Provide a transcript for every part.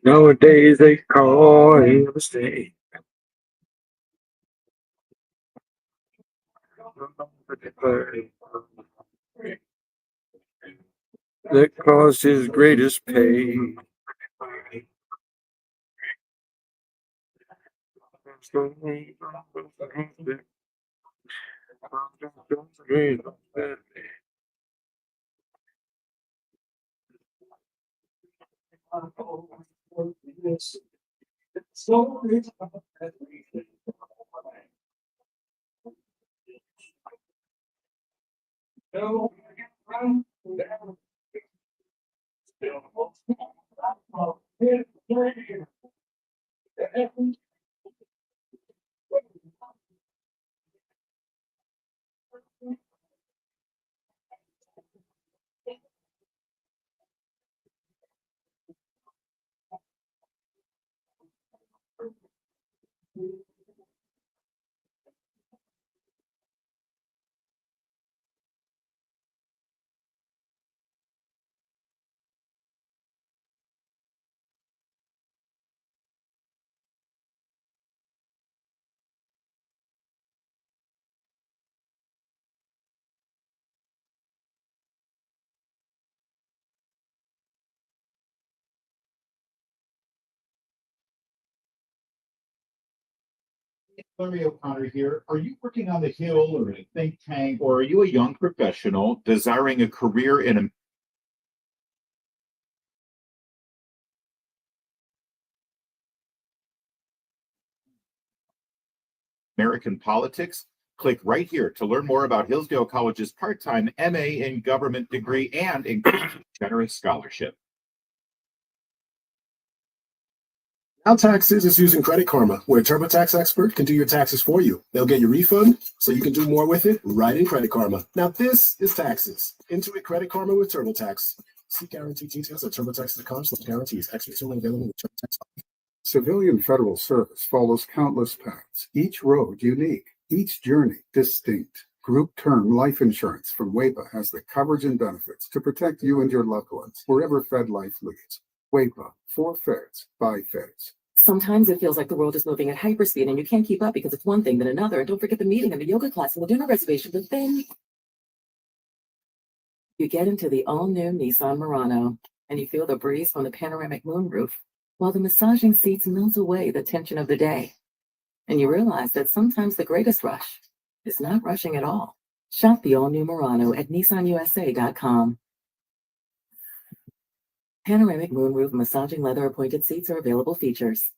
Nowadays they call him a mistake. That caused his greatest pain. Larry O'Connor here. Are you working on the Hill or a think tank, or are you a young professional desiring a career in American politics? Click right here to learn more about Hillsdale College's part-time MA in government degree and includes generous scholarship. Now Taxes is using Credit Karma, where a TurboTax expert can do your taxes for you. They'll get your refund so you can do more with it right in Credit Karma. Now this is taxes. Intuit Credit Karma with TurboTax. See guarantee details at turbotax.com/guarantees. Experts only available with TurboTax. Civilian federal service follows countless paths, each road unique, each journey distinct. Group Term Life Insurance from WAPA has the coverage and benefits to protect you and your loved ones wherever Fed life leads. WAPA, for feds, by feds. Sometimes it feels like the world is moving at hyperspeed and you can't keep up because it's one thing then another. And don't forget the meeting and the yoga class and the dinner reservation. But then you get into the all-new Nissan Murano and you feel the breeze from the panoramic moonroof while the massaging seats melt away the tension of the day. And you realize that sometimes the greatest rush is not rushing at all. Shop the all-new Murano at nissanusa.com. Panoramic moonroof massaging leather appointed seats are available features.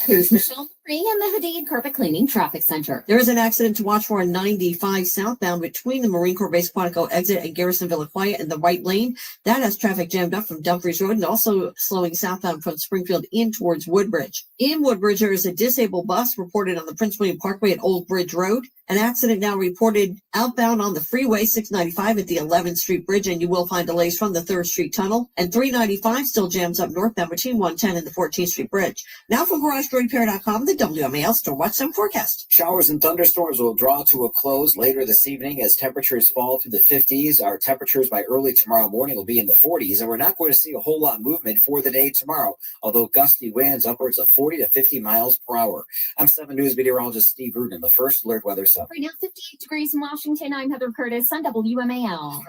Here's Michelle Marie in the Hadid Carpet Cleaning Traffic Center. There is an accident to watch for on 95 southbound between the Marine Corps Base Quantico exit and Garrisonville Aquia in the right lane. That has traffic jammed up from Dumfries Road and also slowing southbound from Springfield in towards Woodbridge. In Woodbridge, there is a disabled bus reported on the Prince William Parkway at Old Bridge Road. An accident now reported outbound on the freeway 695 at the 11th Street Bridge, and you will find delays from the 3rd Street Tunnel. And 395 still jams up northbound between 110 and the 14th Street Bridge. Now from GarageDoorRepair.com, the WMAL Storm Watch 7 forecast. Showers and thunderstorms will draw to a close later this evening as temperatures fall through the 50s. Our temperatures by early tomorrow morning will be in the 40s, and we're not going to see a whole lot of movement for the day tomorrow, although gusty winds upwards of 40 to 50 miles per hour. I'm 7 News meteorologist Steve Rudin, the First Alert Weather Center. Right now, 58 degrees in Washington. I'm Heather Curtis on WMAL.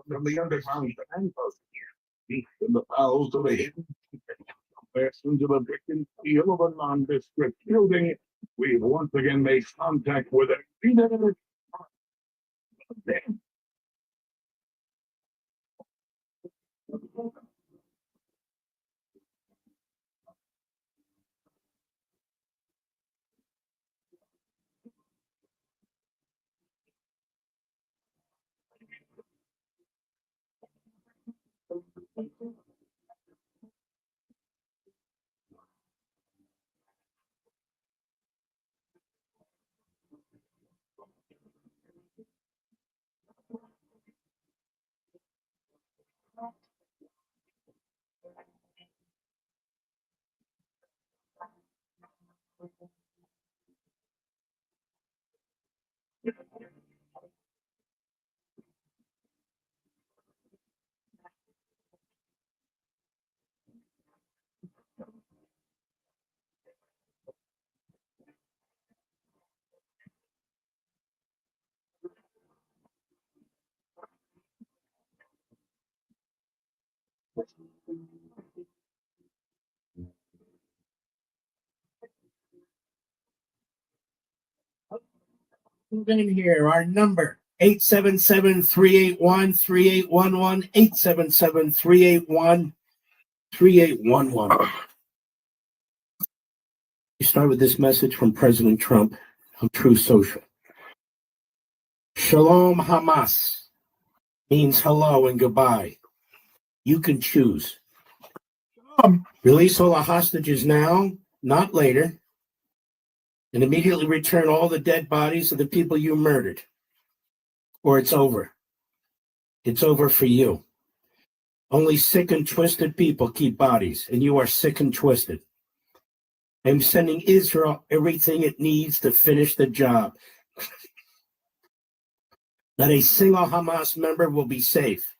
From the underground signpost here, deep in the bowels of the hidden, fastened to the brick and steel of a nondescript building, we've once again made contact with a In here, our number 877-381-3811, 877-381-3811. We start with this message from President Trump on True Social. Shalom Hamas means hello and goodbye. You can choose. Release all the hostages now, not later, and immediately return all the dead bodies of the people you murdered, or it's over. It's over for you. Only sick and twisted people keep bodies, and you are sick and twisted. I'm sending Israel everything it needs to finish the job. Not a single Hamas member will be safe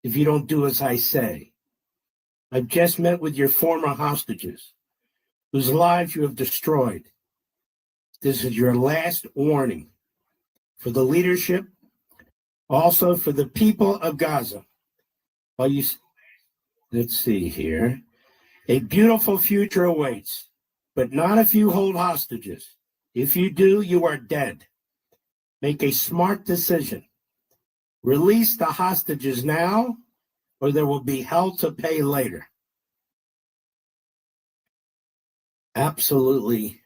if you don't do as I say. I've just met with your former hostages, whose lives you have destroyed. This is your last warning for the leadership, also for the people of Gaza. Let's see here. A beautiful future awaits, but not if you hold hostages. If you do, you are dead. Make a smart decision. Release the hostages now, or there will be hell to pay later. Absolutely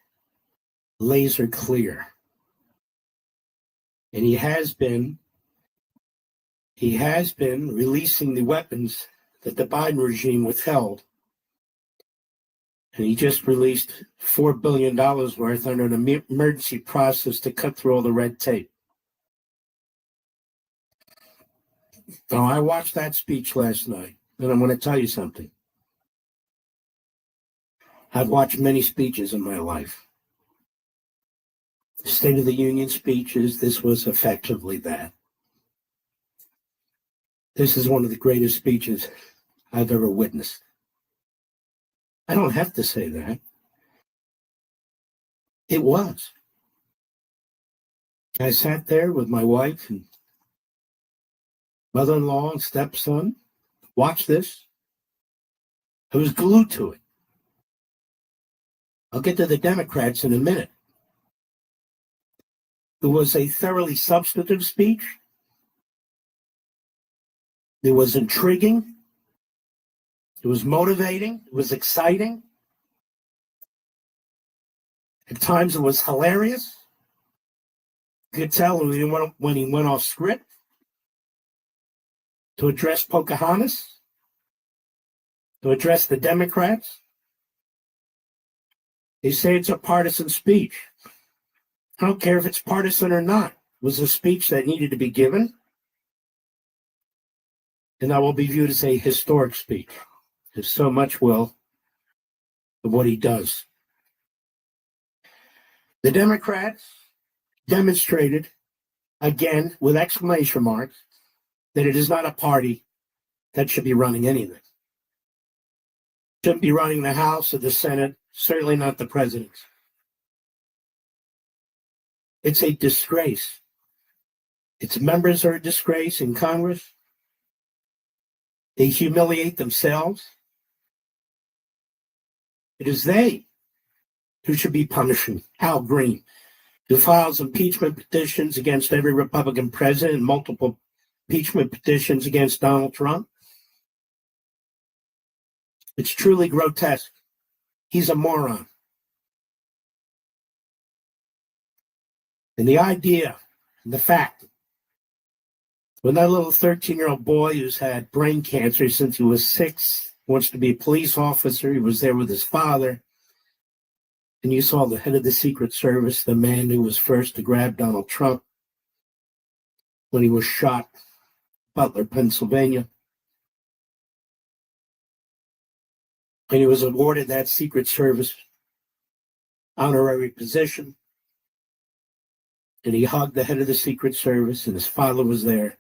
laser clear. And he has been releasing the weapons that the Biden regime withheld. And he just released $4 billion worth under an emergency process to cut through all the red tape. Now, I watched that speech last night, and I'm going to tell you something. I've watched many speeches in my life. State of the Union speeches, this was effectively that. This is one of the greatest speeches I've ever witnessed. I don't have to say that. It was. I sat there with my wife and mother-in-law and stepson, watched this. I was glued to it. I'll get to the Democrats in a minute. It was a thoroughly substantive speech. It was intriguing. It was motivating. It was exciting. At times it was hilarious. You could tell when he went off script to address Pocahontas, to address the Democrats. They say it's a partisan speech. I don't care if it's partisan or not. It was a speech that needed to be given, and that will be viewed as a historic speech. There's so much will of what he does. The Democrats demonstrated, again, with exclamation marks, that it is not a party that should be running anything. Shouldn't be running the House or the Senate, certainly not the president. It's a disgrace. Its members are a disgrace in Congress. They humiliate themselves. It is they who should be punishing Al Green, who files impeachment petitions against every Republican president and multiple impeachment petitions against Donald Trump. It's truly grotesque. He's a moron. And the idea, the fact, when that little 13-year-old boy who's had brain cancer since he was 6, wants to be a police officer, he was there with his father, and you saw the head of the Secret Service, the man who was first to grab Donald Trump when he was shot in Butler, Pennsylvania. And he was awarded that Secret Service honorary position. And he hugged the head of the Secret Service, and his father was there.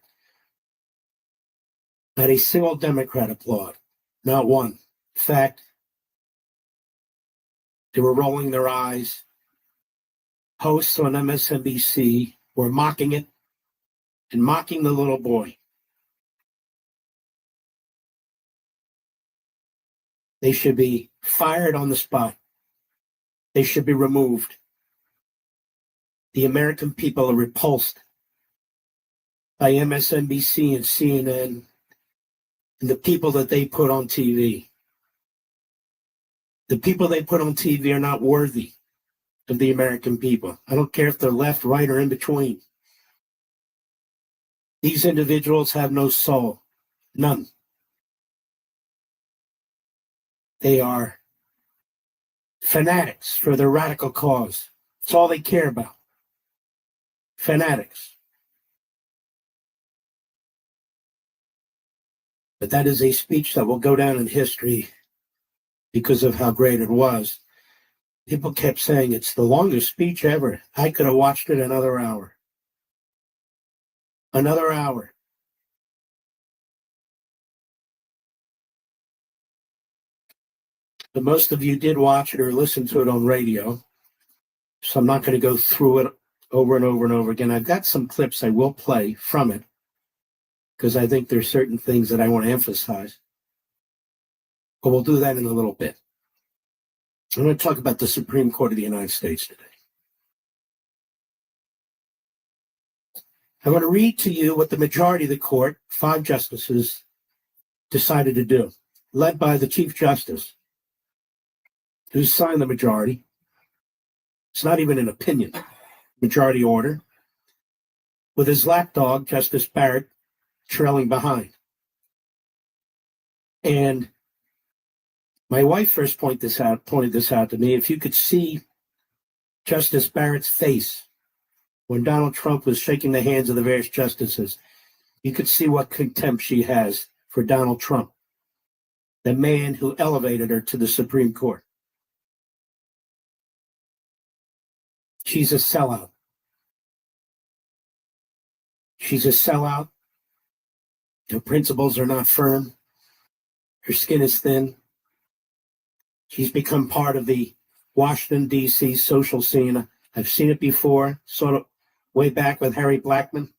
Not a single Democrat applauded. Not one. In fact, they were rolling their eyes. Hosts on MSNBC were mocking it and mocking the little boy. They should be fired on the spot. They should be removed. The American people are repulsed by MSNBC and CNN and the people that they put on TV. The people they put on TV are not worthy of the American people. I don't care if they're left, right, or in between. These individuals have no soul. None. They are fanatics for their radical cause. It's all they care about. Fanatics. But that is a speech that will go down in history because of how great it was. People kept saying it's the longest speech ever. I could have watched it another hour. Another hour. But most of you did watch it or listen to it on radio. So I'm not going to go through it over and over and over again. I've got some clips I will play from it because I think there's certain things that I want to emphasize. But we'll do that in a little bit. I'm going to talk about the Supreme Court of the United States today. I want to read to you what the majority of the court, 5 justices, decided to do, led by the Chief Justice, who signed the majority. It's not even an opinion, majority order, with his lapdog, Justice Barrett, trailing behind. And my wife first pointed this out to me. If you could see Justice Barrett's face when Donald Trump was shaking the hands of the various justices, you could see what contempt she has for Donald Trump, the man who elevated her to the Supreme Court. She's a sellout. She's a sellout. Her principles are not firm. Her skin is thin. She's become part of the Washington, D.C. social scene. I've seen it before, sort of way back with Harry Blackmun,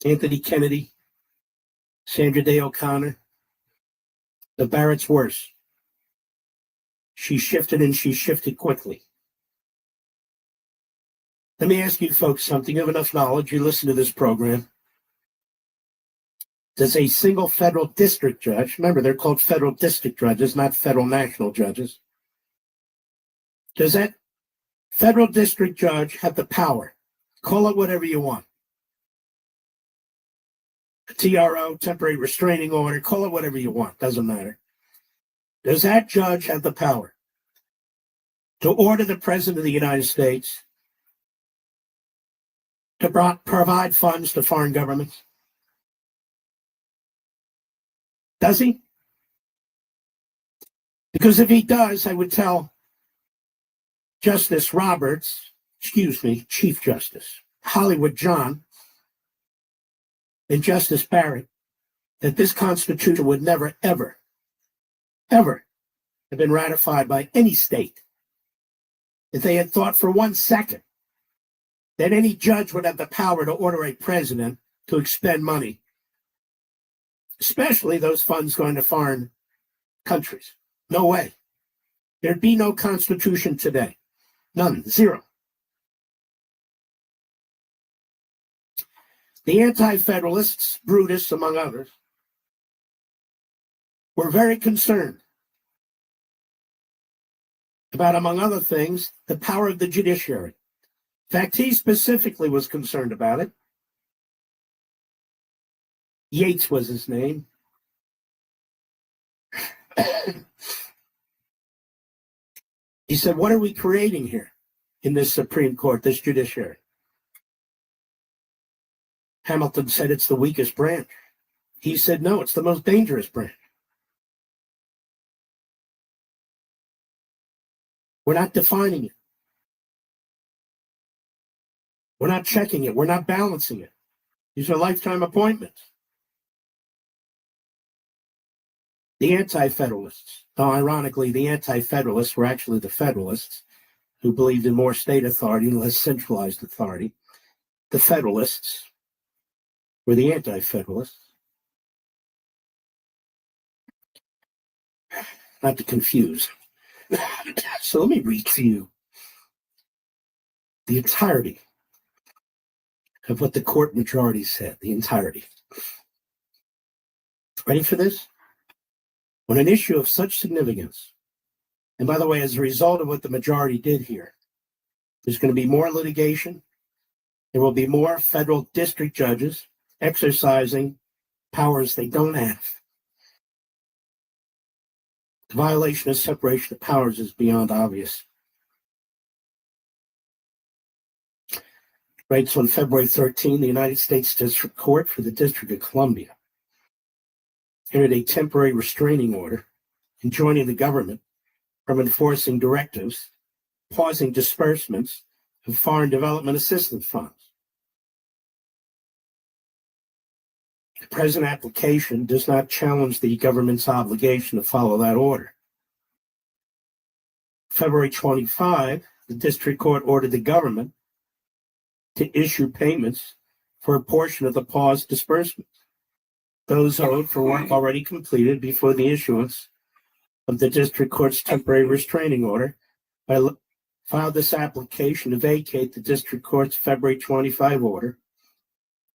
Anthony Kennedy, Sandra Day O'Connor. The Barrett's worse. She shifted, and she shifted quickly. Let me ask you folks something. You have enough knowledge. You listen to this program. Does a single federal district judge, remember they're called federal district judges, not federal national judges, does that federal district judge have the power? Call it whatever you want. A TRO, temporary restraining order, call it whatever you want, doesn't matter. Does that judge have the power to order the President of the United States to provide funds to foreign governments? Does he? Because if he does, I would tell Chief Justice Hollywood John and Justice Barrett that this Constitution would never, ever, ever have been ratified by any state if they had thought for 1 second that any judge would have the power to order a president to expend money, especially those funds going to foreign countries. No way. There'd be no Constitution today. None. Zero. The anti-federalists, Brutus among others, were very concerned about, among other things, the power of the judiciary. In fact, he specifically was concerned about it. Yates was his name. He said, what are we creating here in this Supreme Court, this judiciary? Hamilton said it's the weakest branch. He said, no, it's the most dangerous branch. We're not defining it. We're not checking it. We're not balancing it. These are lifetime appointments. The anti-federalists, ironically, the anti-federalists were actually the federalists who believed in more state authority and less centralized authority. The federalists were the anti-federalists. not to confuse. So let me read to you the entirety of what the court majority said, the entirety. Ready for this? On an issue of such significance, and by the way, as a result of what the majority did here, there's going to be more litigation. There will be more federal district judges exercising powers they don't have. The violation of separation of powers is beyond obvious. Right, so on February 13, the United States District Court for the District of Columbia entered a temporary restraining order enjoining the government from enforcing directives, pausing disbursements of foreign development assistance funds. The present application does not challenge the government's obligation to follow that order. February 25, the district court ordered the government to issue payments for a portion of the paused disbursements, those owed for work already completed before the issuance of the district court's temporary restraining order. I filed this application to vacate the district court's February 25 order,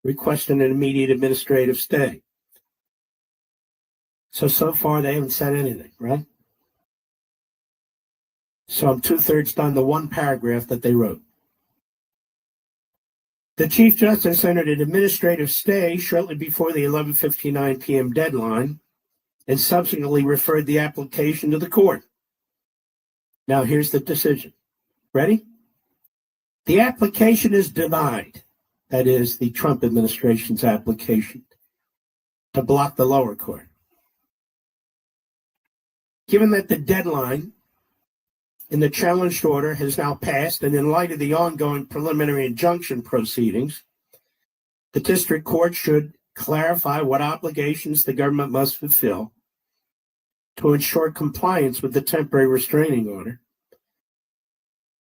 requesting an immediate administrative stay. So far they haven't said anything, right? So I'm 2/3 done the one paragraph that they wrote. The Chief Justice entered an administrative stay shortly before the 11:59 p.m. deadline and subsequently referred the application to the court. Now here's the decision. Ready? The application is denied. That is the Trump administration's application to block the lower court. Given that the deadline in the challenged order has now passed, and in light of the ongoing preliminary injunction proceedings, the district court should clarify what obligations the government must fulfill to ensure compliance with the temporary restraining order,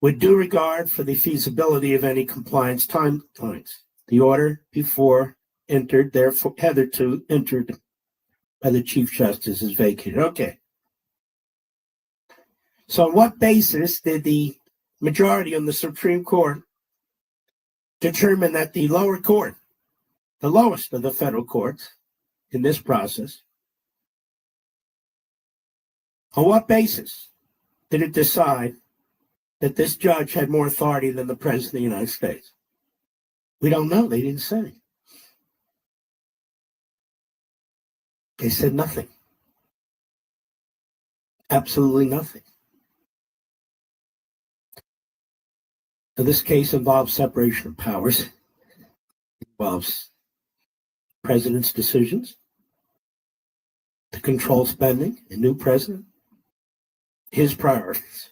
with due regard for the feasibility of any compliance timelines. The order before entered, therefore, hitherto entered by the Chief Justice is vacated. Okay. So on what basis did the majority on the Supreme Court determine that the lower court, the lowest of the federal courts in this process, on what basis did it decide that this judge had more authority than the President of the United States? We don't know. They didn't say. They said nothing. Absolutely nothing. Now, this case involves separation of powers. It involves president's decisions to control spending, a new president, his priorities.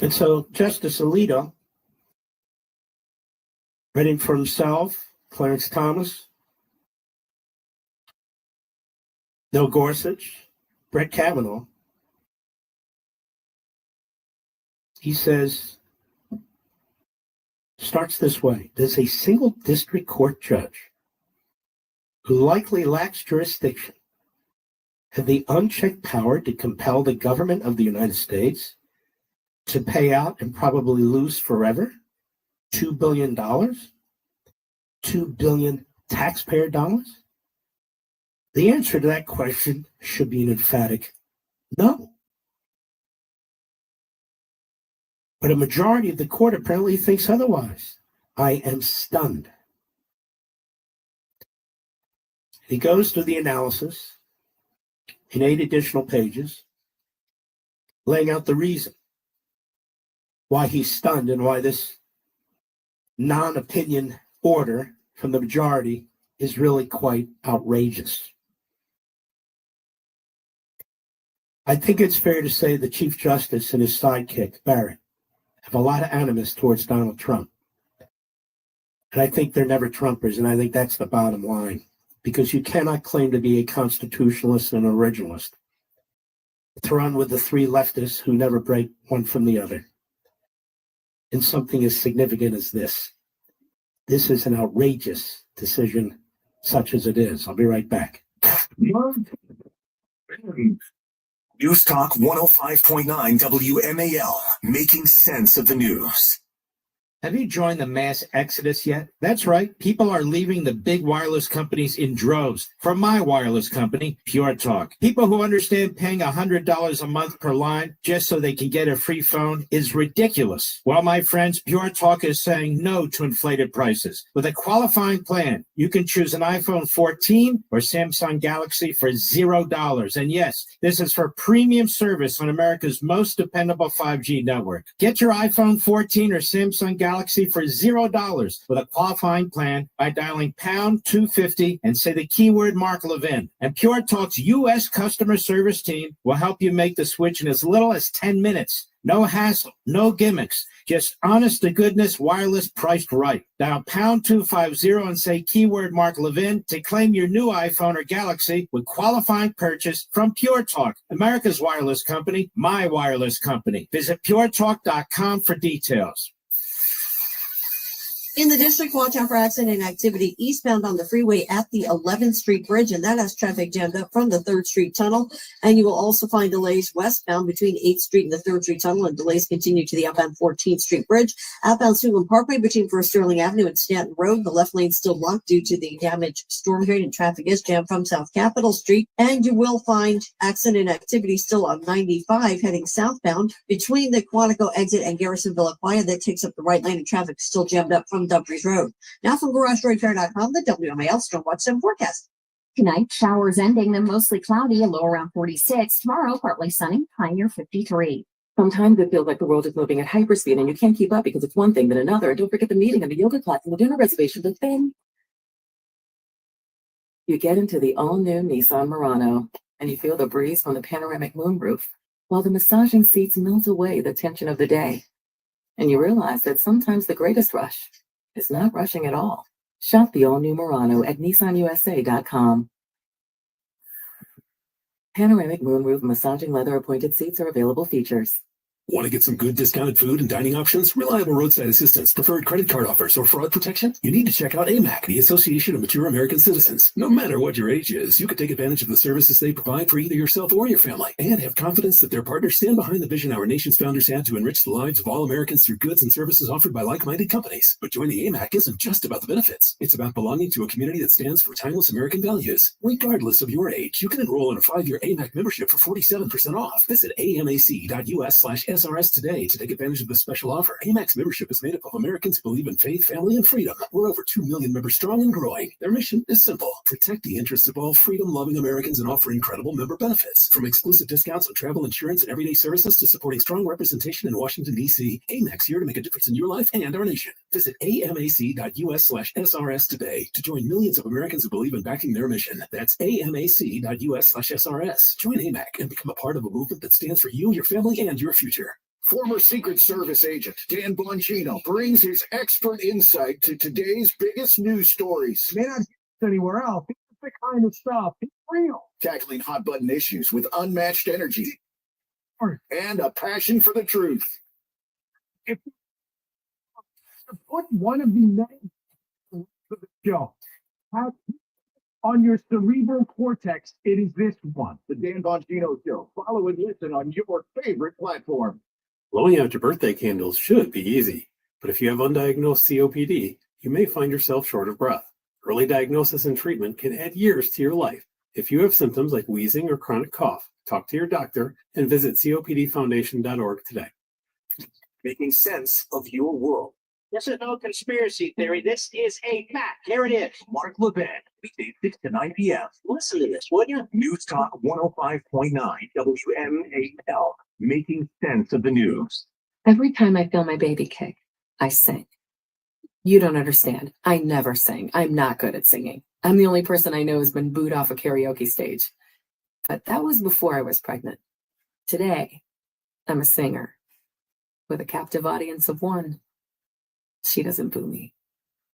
And so Justice Alito, writing for himself, Clarence Thomas, Neil Gorsuch, Brett Kavanaugh, he says, starts this way: does a single district court judge who likely lacks jurisdiction have the unchecked power to compel the government of the United States to pay out and probably lose forever $2 billion? $2 billion taxpayer dollars? The answer to that question should be an emphatic no. But a majority of the court apparently thinks otherwise. I am stunned. He goes through the analysis in 8 additional pages, laying out the reason why he's stunned and why this non-opinion order from the majority is really quite outrageous. I think it's fair to say the Chief Justice and his sidekick, Barrett, have a lot of animus towards Donald Trump. And I think they're never Trumpers, and I think that's the bottom line. Because you cannot claim to be a constitutionalist and an originalist to run with the 3 leftists who never break one from the other. In something as significant as this. This is an outrageous decision such as it is. I'll be right back. News Talk 105.9 WMAL, making sense of the news. Have you joined the mass exodus yet? That's right. People are leaving the big wireless companies in droves. From my wireless company, Pure Talk. People who understand paying $100 a month per line just so they can get a free phone is ridiculous. Well, my friends, Pure Talk is saying no to inflated prices. With a qualifying plan, you can choose an iPhone 14 or Samsung Galaxy for $0. And yes, this is for premium service on America's most dependable 5G network. Get your iPhone 14 or Samsung Galaxy for $0 with a qualifying plan by dialing pound 250 and say the keyword Mark Levin. And Pure Talk's U.S. customer service team will help you make the switch in as little as 10 minutes. No hassle, no gimmicks, just honest to goodness wireless priced right. Dial pound 250 and say keyword Mark Levin to claim your new iPhone or Galaxy with qualifying purchase from Pure Talk, America's wireless company, my wireless company. Visit puretalk.com for details. In the district, watch out for accident activity eastbound on the freeway at the 11th Street Bridge, and that has traffic jammed up from the 3rd Street Tunnel. And you will also find delays westbound between 8th Street and the 3rd Street Tunnel, and delays continue to the outbound 14th Street Bridge. Outbound Suitland Parkway between First Sterling Avenue and Stanton Road, the left lane still blocked due to the damaged storm drain, and traffic is jammed from South Capitol Street. And you will find accident activity still on 95 heading southbound between the Quantico exit and Garrisonville Aquia. That takes up the right lane, and traffic is still jammed up from Dumfries Road. Now from GarageDroidFair.com, the WMAL Stormwatch 7 forecast. Tonight, showers ending, then mostly cloudy, a low around 46. Tomorrow, partly sunny, high near 53. Sometimes it feels like the world is moving at hyperspeed and you can't keep up because it's one thing then another. And don't forget the meeting and the yoga class and the dinner reservation. But then you get into the all-new Nissan Murano and you feel the breeze from the panoramic moonroof while the massaging seats melt away the tension of the day. And you realize that sometimes the greatest rush is not rushing at all. Shop the all-new Murano at nissanusa.com. Panoramic moonroof massaging leather appointed seats are available features. Want to get some good discounted food and dining options, reliable roadside assistance, preferred credit card offers, or fraud protection? You need to check out AMAC, the Association of Mature American Citizens. No matter what your age is, you can take advantage of the services they provide for either yourself or your family, and have confidence that their partners stand behind the vision our nation's founders had to enrich the lives of all Americans through goods and services offered by like-minded companies. But joining AMAC isn't just about the benefits. It's about belonging to a community that stands for timeless American values. Regardless of your age, you can enroll in a 5-year AMAC membership for 47% off. Visit amac.us/SRS today to take advantage of this special offer. AMAC's membership is made up of Americans who believe in faith, family, and freedom. We're over 2 million members strong and growing. Their mission is simple: protect the interests of all freedom-loving Americans and offer incredible member benefits. From exclusive discounts on travel insurance and everyday services to supporting strong representation in Washington, D.C., AMAC's here to make a difference in your life and our nation. Visit amac.us/SRS today to join millions of Americans who believe in backing their mission. That's amac.us/SRS. Join AMAC and become a part of a movement that stands for you, your family, and your future. Former Secret Service agent Dan Bongino brings his expert insight to today's biggest news stories. May not get anywhere else. It's the kind of stuff. It's real. Tackling hot button issues with unmatched energy and a passion for the truth. If you put one of the names to the show on your cerebral cortex, it is this one. The Dan Bongino Show. Follow and listen on your favorite platform. Blowing out your birthday candles should be easy, but if you have undiagnosed COPD, you may find yourself short of breath. Early diagnosis and treatment can add years to your life. If you have symptoms like wheezing or chronic cough, talk to your doctor and visit copdfoundation.org today. Making sense of your world. This is no conspiracy theory. This is a fact. Here it is. Mark Levin, weekdays 6 to 9 p.m. Listen to this, would you? News Talk 105.9 WMAL, making sense of the news. Every time I feel my baby kick, I sing. You don't understand. I never sing. I'm not good at singing. I'm the only person I know who's been booed off a karaoke stage. But that was before I was pregnant. Today, I'm a singer with a captive audience of one. She doesn't boo me.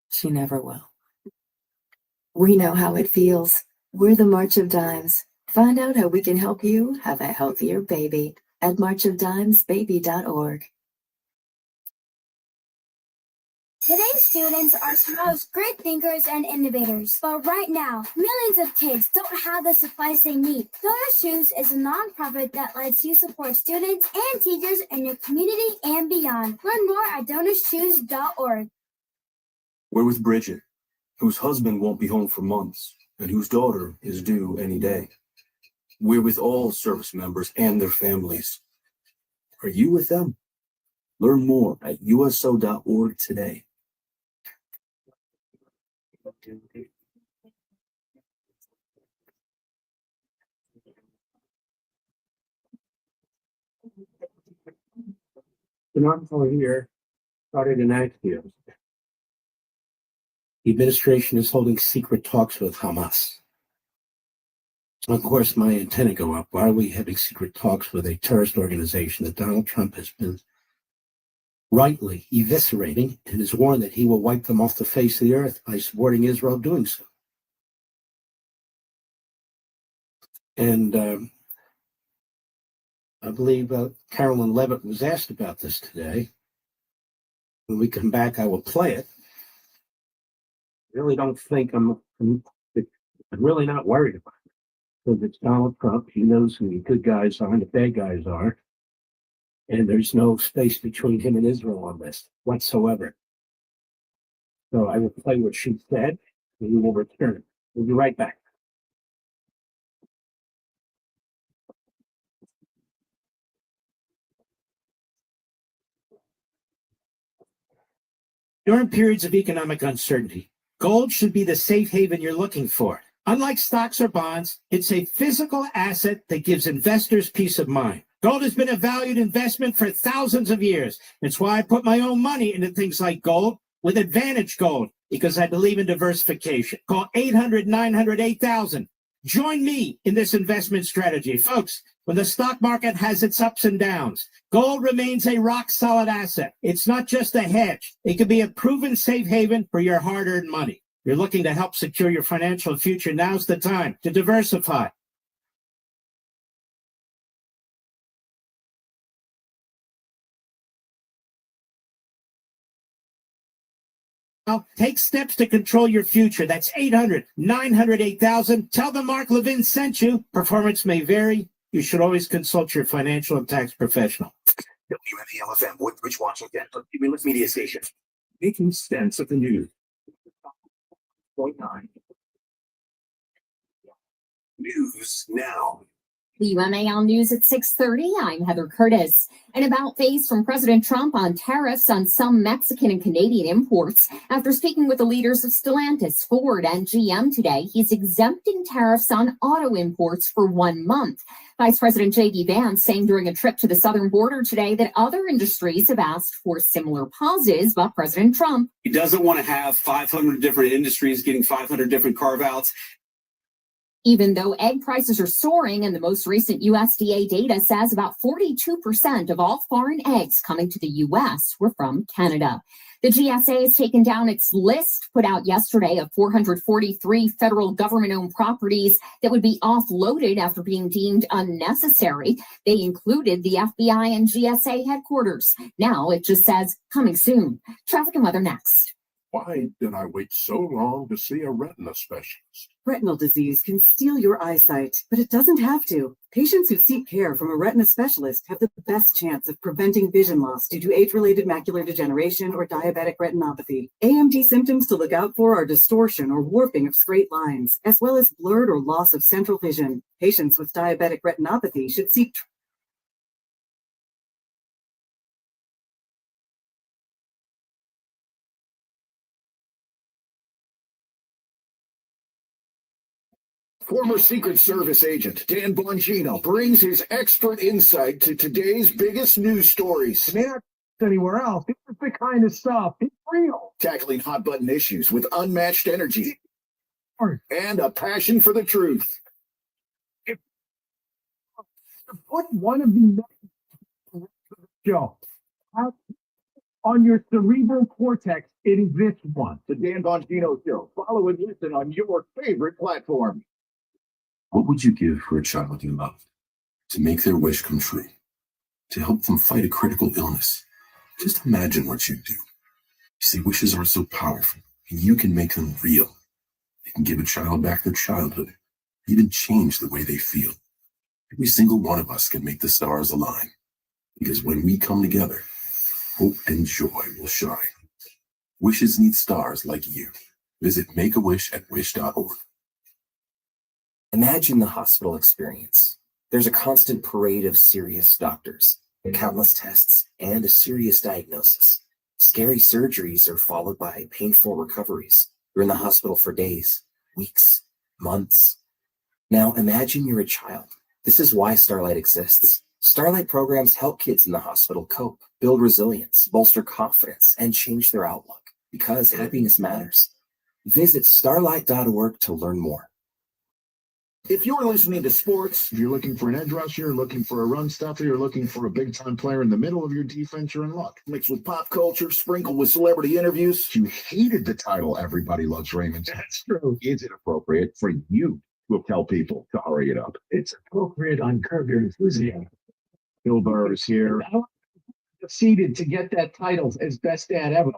She never will. We know how it feels. We're the March of Dimes. Find out how we can help you have a healthier baby at marchofdimesbaby.org. Today's students are tomorrow's great thinkers and innovators. But right now, millions of kids don't have the supplies they need. Donor Shoes is a nonprofit that lets you support students and teachers in your community and beyond. Learn more at DonorShoes.org. We're with Bridget, whose husband won't be home for months and whose daughter is due any day. We're with all service members and their families. Are you with them? Learn more at USO.org today. The article here started in Axios. The administration is holding secret talks with Hamas. Of course, my antenna go up. Why are we having secret talks with a terrorist organization that Donald Trump has been rightly eviscerating and has warned that he will wipe them off the face of the earth by supporting Israel doing so? And I believe Carolyn Levitt was asked about this today. When we come back, I will play it. I really don't think I'm really not worried about it. Because it's Donald Trump. He knows who the good guys are and the bad guys are. And there's no space between him and Israel on this whatsoever. So I will play what she said, and we will return. We'll be right back. During periods of economic uncertainty, gold should be the safe haven you're looking for. Unlike stocks or bonds, it's a physical asset that gives investors peace of mind. Gold has been a valued investment for thousands of years. It's why I put my own money into things like gold with Advantage Gold, because I believe in diversification. Call 800-900-8000. Join me in this investment strategy. Folks, when the stock market has its ups and downs, gold remains a rock-solid asset. It's not just a hedge. It can be a proven safe haven for your hard-earned money. You're looking to help secure your financial future. Now's the time to diversify. Now, take steps to control your future. That's 800-900-8000. Tell them Mark Levin sent you. Performance may vary. You should always consult your financial and tax professional. WMAL-FM, Woodbridge, Washington. Cumulus Media Station. Making sense of the news. 0.9. News now. The UMAL News at 6:30. I'm Heather Curtis. An about face from President Trump on tariffs on some Mexican and Canadian imports. After speaking with the leaders of Stellantis, Ford, and GM today, he's exempting tariffs on auto imports for 1 month. Vice President J.D. Vance saying during a trip to the southern border today that other industries have asked for similar pauses, but President Trump, he doesn't want to have 500 different industries getting 500 different carve-outs. even though egg prices are soaring, and the most recent USDA data says about 42% of all foreign eggs coming to the U.S. were from Canada. The GSA has taken down its list put out yesterday of 443 federal government-owned properties that would be offloaded after being deemed unnecessary. They included the FBI and GSA headquarters. Now it just says, coming soon. Traffic and weather next. Why did I wait so long to see a retina specialist? Retinal disease can steal your eyesight, but it doesn't have to. Patients who seek care from a retina specialist have the best chance of preventing vision loss due to age-related macular degeneration or diabetic retinopathy. AMD symptoms to look out for are distortion or warping of straight lines, as well as blurred or loss of central vision. Patients with diabetic retinopathy should seek Former Secret Service agent Dan Bongino brings his expert insight to today's biggest news stories. It may not anywhere else. This is the kind of stuff. It's real. Tackling hot button issues with unmatched energy and a passion for the truth. If to put one of the show on your cerebral cortex, it is this one. The Dan Bongino Show. Follow and listen on your favorite platform. What would you give for a child you love? To make their wish come true? To help them fight a critical illness? Just imagine what you'd do. You see, wishes are so powerful, and you can make them real. They can give a child back their childhood, even change the way they feel. Every single one of us can make the stars align, because when we come together, hope and joy will shine. Wishes need stars like you. Visit Make-A-Wish at wish.org. Imagine the hospital experience. There's a constant parade of serious doctors, countless tests, and a serious diagnosis. Scary surgeries are followed by painful recoveries. You're in the hospital for days, weeks, months. Now imagine you're a child. This is why Starlight exists. Starlight programs help kids in the hospital cope, build resilience, bolster confidence, and change their outlook, because happiness matters. Visit starlight.org to learn more. If you're listening to sports, if you're looking for an edge rusher, looking for a run stuffer, you're looking for a big-time player in the middle of your defense, you're in luck. Mixed with pop culture, sprinkled with celebrity interviews. You hated the title Everybody Loves Raymond. That's true. Is it appropriate for you to tell people to hurry it up? It's appropriate on Curb Your Enthusiasm. Bill Burr is here. Seated to get that title as best dad ever.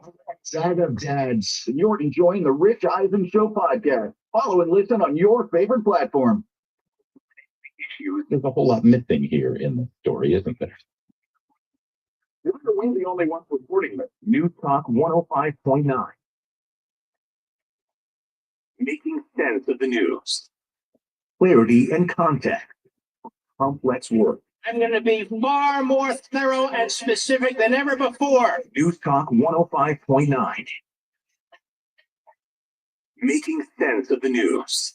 Dad of dads. And you're enjoying the Rich Eisen Show podcast. Follow and listen on your favorite platform. There's a whole lot missing here in the story, isn't there? We're the only ones reporting this. News Talk 105.9. Making sense of the news. Clarity and context. Complex work. I'm going to be far more thorough and specific than ever before. News Talk 105.9. Making sense of the news.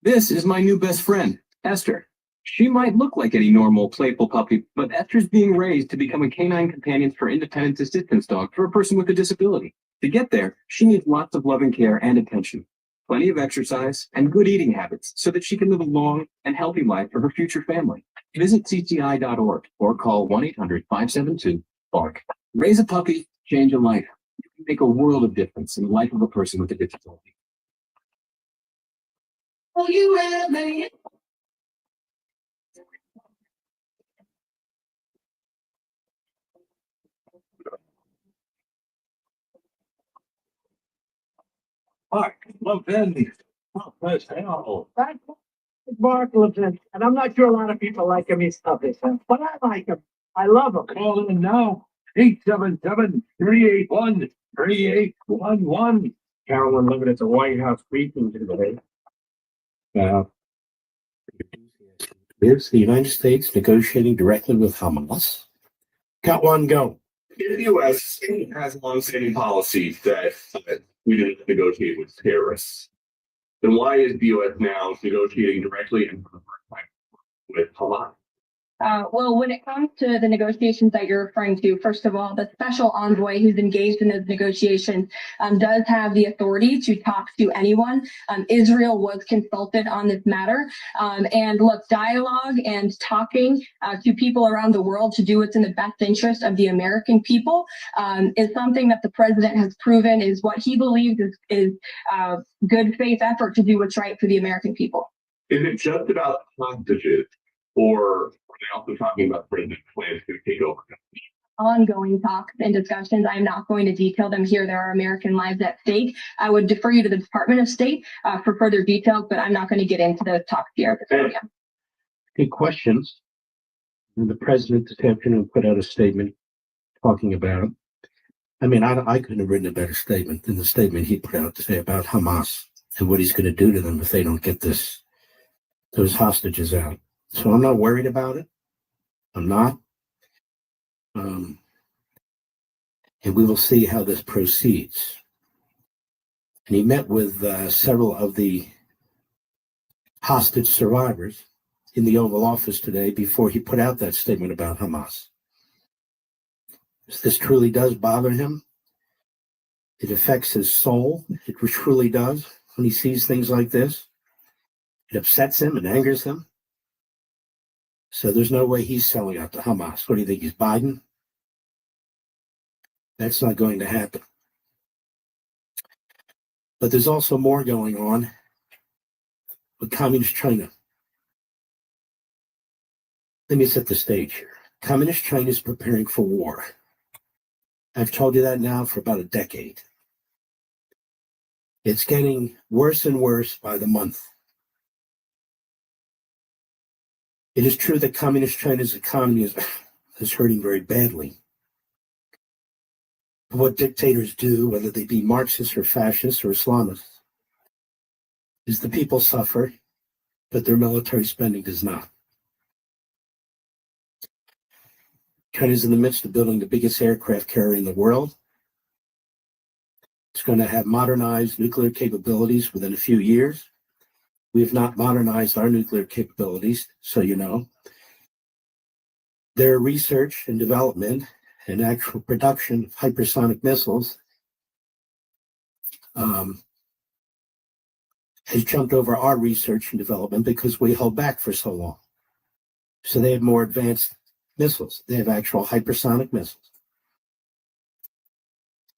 This is my new best friend, Esther. She might look like any normal, playful puppy, but Esther's being raised to become a canine companion for independent assistance dog for a person with a disability. To get there, she needs lots of loving care and attention, plenty of exercise, and good eating habits so that she can live a long and healthy life for her future family. Visit cti.org or call 1-800-572-BARK. Raise a puppy, change a life. You can make a world of difference in the life of a person with a disability. Are you ready? Mark Levin. That's hell. Mark Levin, and I'm not sure a lot of people like him. He's toughish, but I like him. I love him. Call in now. 877-381-3811. Carolyn Levitt at the White House briefing today. Is the United States negotiating directly with Hamas? Got one, go. The U.S. has a long-standing policy that we didn't negotiate with terrorists. Then why is the U.S. now negotiating directly and for the first time with Hamas? Well, when it comes to the negotiations that you're referring to, first of all, the special envoy who's engaged in those negotiations does have the authority to talk to anyone. Israel was consulted on this matter. And look, dialogue and talking to people around the world to do what's in the best interest of the American people is something that the president has proven is what he believes is good faith effort to do what's right for the American people. Is it just about hostages, or are they also talking about President plans to take over? Ongoing talks and discussions. I'm not going to detail them here. There are American lives at stake. I would defer you to the Department of State for further details, but I'm not going to get into the talks here. Good questions. And the president this afternoon put out a statement talking about, I mean, I couldn't have written a better statement than the statement he put out to say about Hamas and what he's going to do to them if they don't get those hostages out. So I'm not worried about it. I'm not. And we will see how this proceeds. And he met with several of the hostage survivors in the Oval Office today before he put out that statement about Hamas. This truly does bother him. It affects his soul. It truly does when he sees things like this. It upsets him and angers him. So there's no way he's selling out to Hamas. What do you think, he's Biden? That's not going to happen. But there's also more going on with Communist China. Let me set the stage here. Communist China is preparing for war. I've told you that now for about a decade. It's getting worse and worse by the month. It is true that communist China's economy is hurting very badly. What dictators do, whether they be Marxists or fascists or Islamists, is the people suffer, but their military spending does not. China is in the midst of building the biggest aircraft carrier in the world. It's going to have modernized nuclear capabilities within a few years. We have not modernized our nuclear capabilities, so you know. Their research and development and actual production of hypersonic missiles has jumped over our research and development because we held back for so long. So they have more advanced missiles. They have actual hypersonic missiles.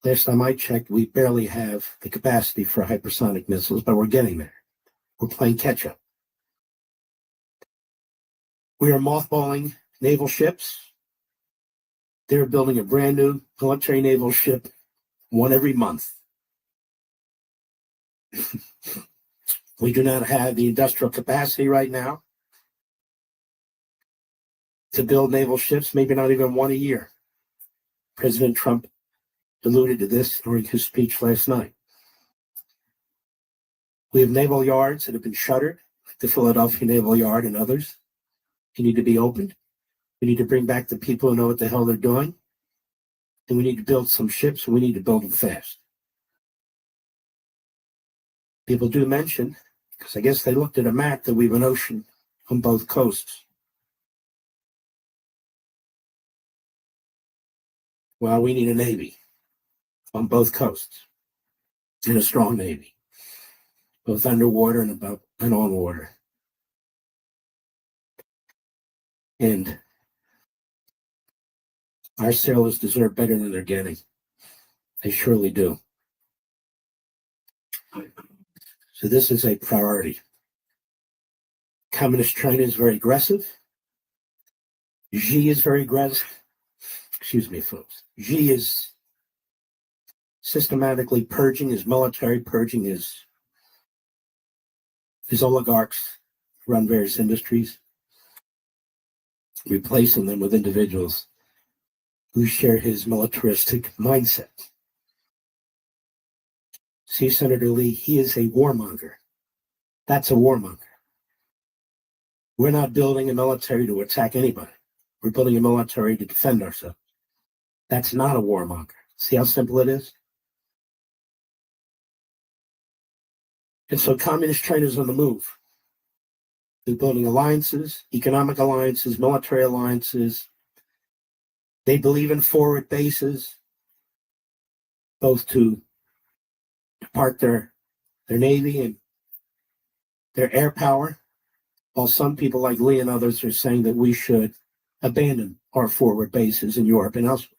Last time I checked, we barely have the capacity for hypersonic missiles, but we're getting there. We're playing catch up. We are mothballing naval ships. They're building a brand new military naval ship, one every month. We do not have the industrial capacity right now to build naval ships, maybe not even one a year. President Trump alluded to this during his speech last night. We have naval yards that have been shuttered, like the Philadelphia Naval Yard and others. They need to be opened. We need to bring back the people who know what the hell they're doing. And we need to build some ships, and we need to build them fast. People do mention, because I guess they looked at a map, that we have an ocean on both coasts. Well, we need a Navy on both coasts and a strong Navy, both underwater and on water. And our sailors deserve better than they're getting. They surely do. So this is a priority. Communist China is very aggressive. Xi is very aggressive. Excuse me, folks. Xi is systematically purging his military, purging his oligarchs, run various industries, replacing them with individuals who share his militaristic mindset. See, Senator Lee, he is a warmonger. That's a warmonger. We're not building a military to attack anybody. We're building a military to defend ourselves. That's not a warmonger. See how simple it is? And so communist China is on the move. They're building alliances, economic alliances, military alliances. They believe in forward bases, both to park their Navy and their air power, while some people like Lee and others are saying that we should abandon our forward bases in Europe and elsewhere.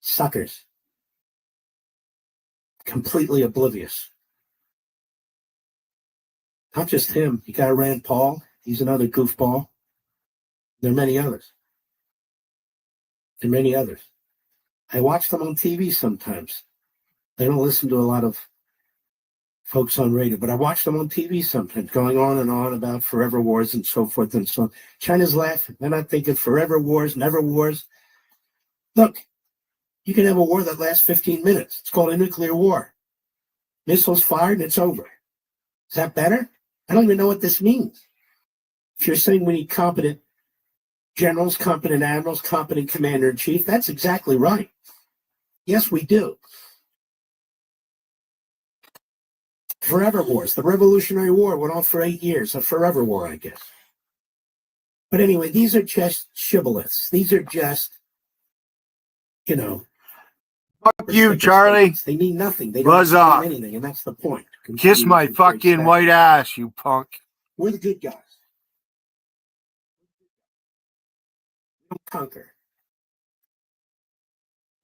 Suckers. Completely oblivious. Not just him. You got Rand Paul. He's another goofball. There are many others. There are many others. I watch them on TV sometimes. I don't listen to a lot of folks on radio, but I watch them on TV sometimes, going on and on about forever wars and so forth and so on. China's laughing. They're not thinking forever wars, never wars. Look, you can have a war that lasts 15 minutes. It's called a nuclear war. Missiles fired and it's over. Is that better? I don't even know what this means. If you're saying we need competent generals, competent admirals, competent commander-in-chief, that's exactly right. Yes, we do. Forever wars. The Revolutionary War went on for 8 years. A forever war, I guess. But anyway, these are just shibboleths. These are just, Fuck you, Charlie. They mean nothing. They Buzz don't off. mean anything, and that's the point. Kiss my fucking white ass, you punk. We're the good guys. We don't conquer.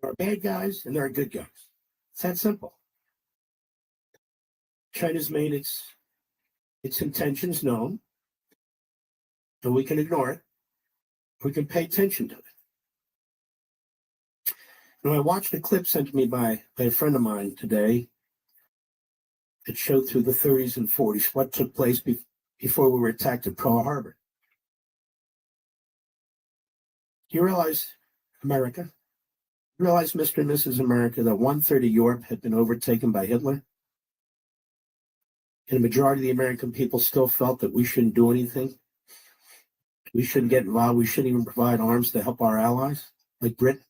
There are bad guys and there are good guys. It's that simple. China's made its intentions known, and we can ignore it. We can pay attention to it. I watched a clip sent to me by a friend of mine today that showed through the 30s and 40s what took place before we were attacked at Pearl Harbor. Do you realize, America, you realize, Mr. and Mrs. America, that 1/3 of Europe had been overtaken by Hitler? And the majority of the American people still felt that we shouldn't do anything. We shouldn't get involved. We shouldn't even provide arms to help our allies, like Britain.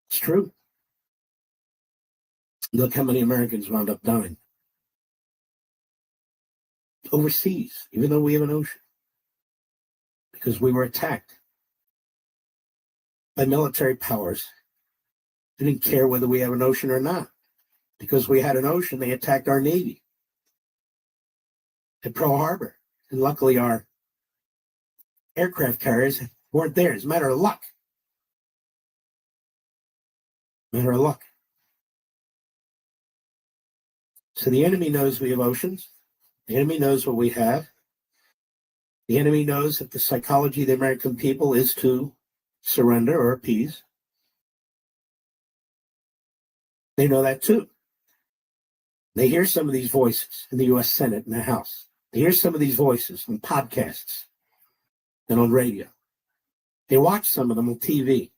It's true. Look how many Americans wound up dying overseas, even though we have an ocean, because we were attacked by military powers. They didn't care whether we have an ocean or not. Because we had an ocean, they attacked our Navy at Pearl Harbor. And luckily, our aircraft carriers weren't there. It's a matter of luck. Matter of luck. So the enemy knows we have oceans. The enemy knows what we have. The enemy knows that the psychology of the American people is to surrender or appease. They know that too. They hear some of these voices in the U.S. Senate and the House. They hear some of these voices on podcasts and on radio. They watch some of them on TV.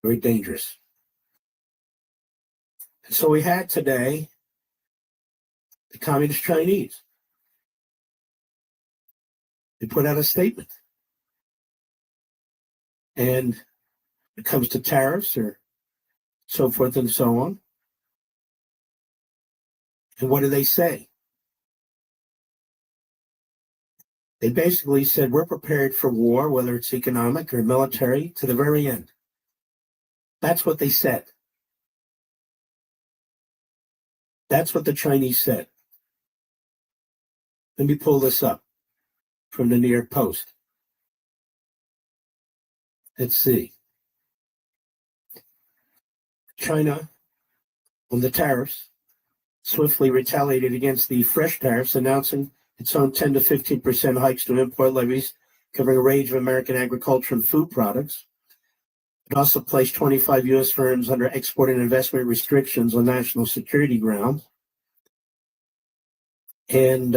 Very dangerous. And so we had today the Communist Chinese. They put out a statement. And when it comes to tariffs or so forth and so on. And what do they say? They basically said, we're prepared for war, whether it's economic or military, to the very end. That's what they said. That's what the Chinese said. Let me pull this up from the New York Post. Let's see. China, on the tariffs, swiftly retaliated against the fresh tariffs, announcing its own 10 to 15% hikes to import levies covering a range of American agriculture and food products. It also placed 25 U.S. firms under export and investment restrictions on national security grounds. And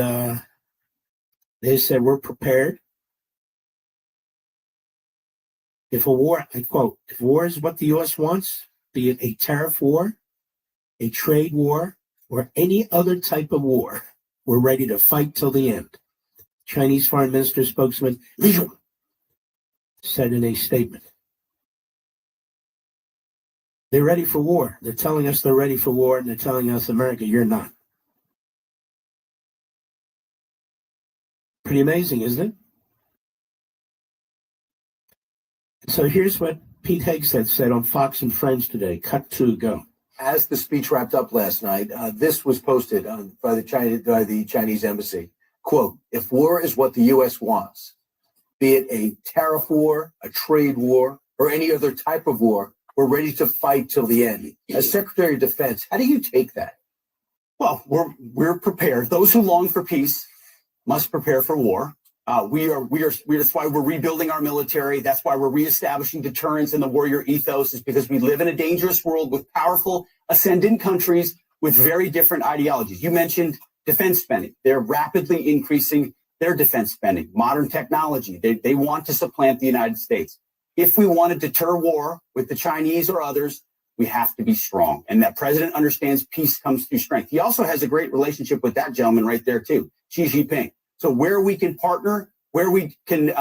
they said, we're prepared. If a war, I quote, if war is what the U.S. wants, be it a tariff war, a trade war, or any other type of war, we're ready to fight till the end. Chinese Foreign Minister spokesman Li Jun said in a statement. They're ready for war. They're telling us they're ready for war, and they're telling us, America, you're not. Pretty amazing, isn't it? So here's what Pete Hegseth said on Fox and Friends today. Cut 2, go. As the speech wrapped up last night, this was posted by the Chinese embassy. Quote, if war is what the U.S. wants, be it a tariff war, a trade war, or any other type of war, we're ready to fight till the end. As Secretary of Defense, how do you take that? Well, we're prepared. Those who long for peace must prepare for war. That's why we're rebuilding our military. That's why we're reestablishing deterrence and the warrior ethos, is because we live in a dangerous world with powerful ascendant countries with very different ideologies. You mentioned defense spending. They're rapidly increasing their defense spending, modern technology. They want to supplant the United States. If we want to deter war with the Chinese or others, we have to be strong. And that president understands peace comes through strength. He also has a great relationship with that gentleman right there, too, Xi Jinping. So where we can partner, where we can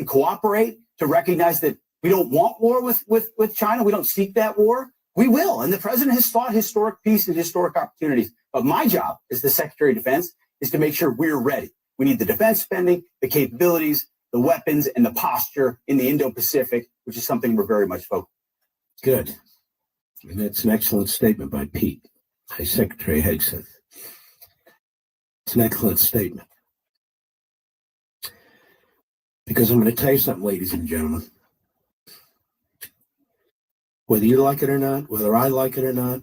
cooperate to recognize that we don't want war with China, we don't seek that war, we will. And the president has sought historic peace and historic opportunities. But my job as the Secretary of Defense is to make sure we're ready. We need the defense spending, the capabilities, the weapons, and the posture in the Indo-Pacific, which is something we're very much focused on. Good. And that's an excellent statement by Pete, by Secretary Hegseth. It's an excellent statement. Because I'm going to tell you something, ladies and gentlemen. Whether you like it or not, whether I like it or not,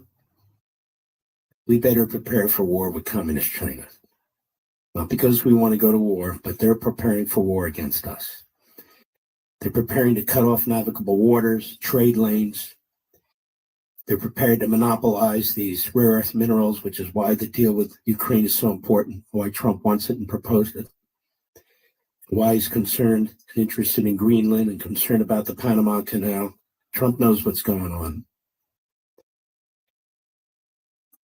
we better prepare for war with Communist China. Not because we want to go to war, but they're preparing for war against us. They're preparing to cut off navigable waters, trade lanes. They're prepared to monopolize these rare earth minerals, which is why the deal with Ukraine is so important, why Trump wants it and proposed it, why he's concerned and interested in Greenland and concerned about the Panama Canal. Trump knows what's going on.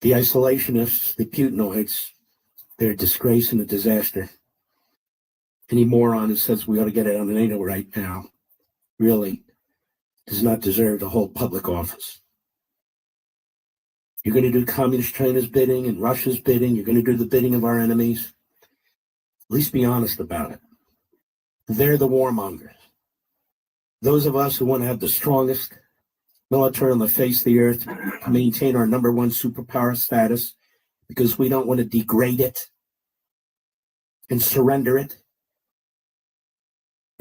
The isolationists, the Putinoids, they're a disgrace and a disaster. Any moron who says we ought to get it on NATO right now really does not deserve to hold public office. You're going to do Communist China's bidding and Russia's bidding. You're going to do the bidding of our enemies. At least be honest about it. They're the warmongers. Those of us who want to have the strongest military on the face of the earth to maintain our number one superpower status because we don't want to degrade it and surrender it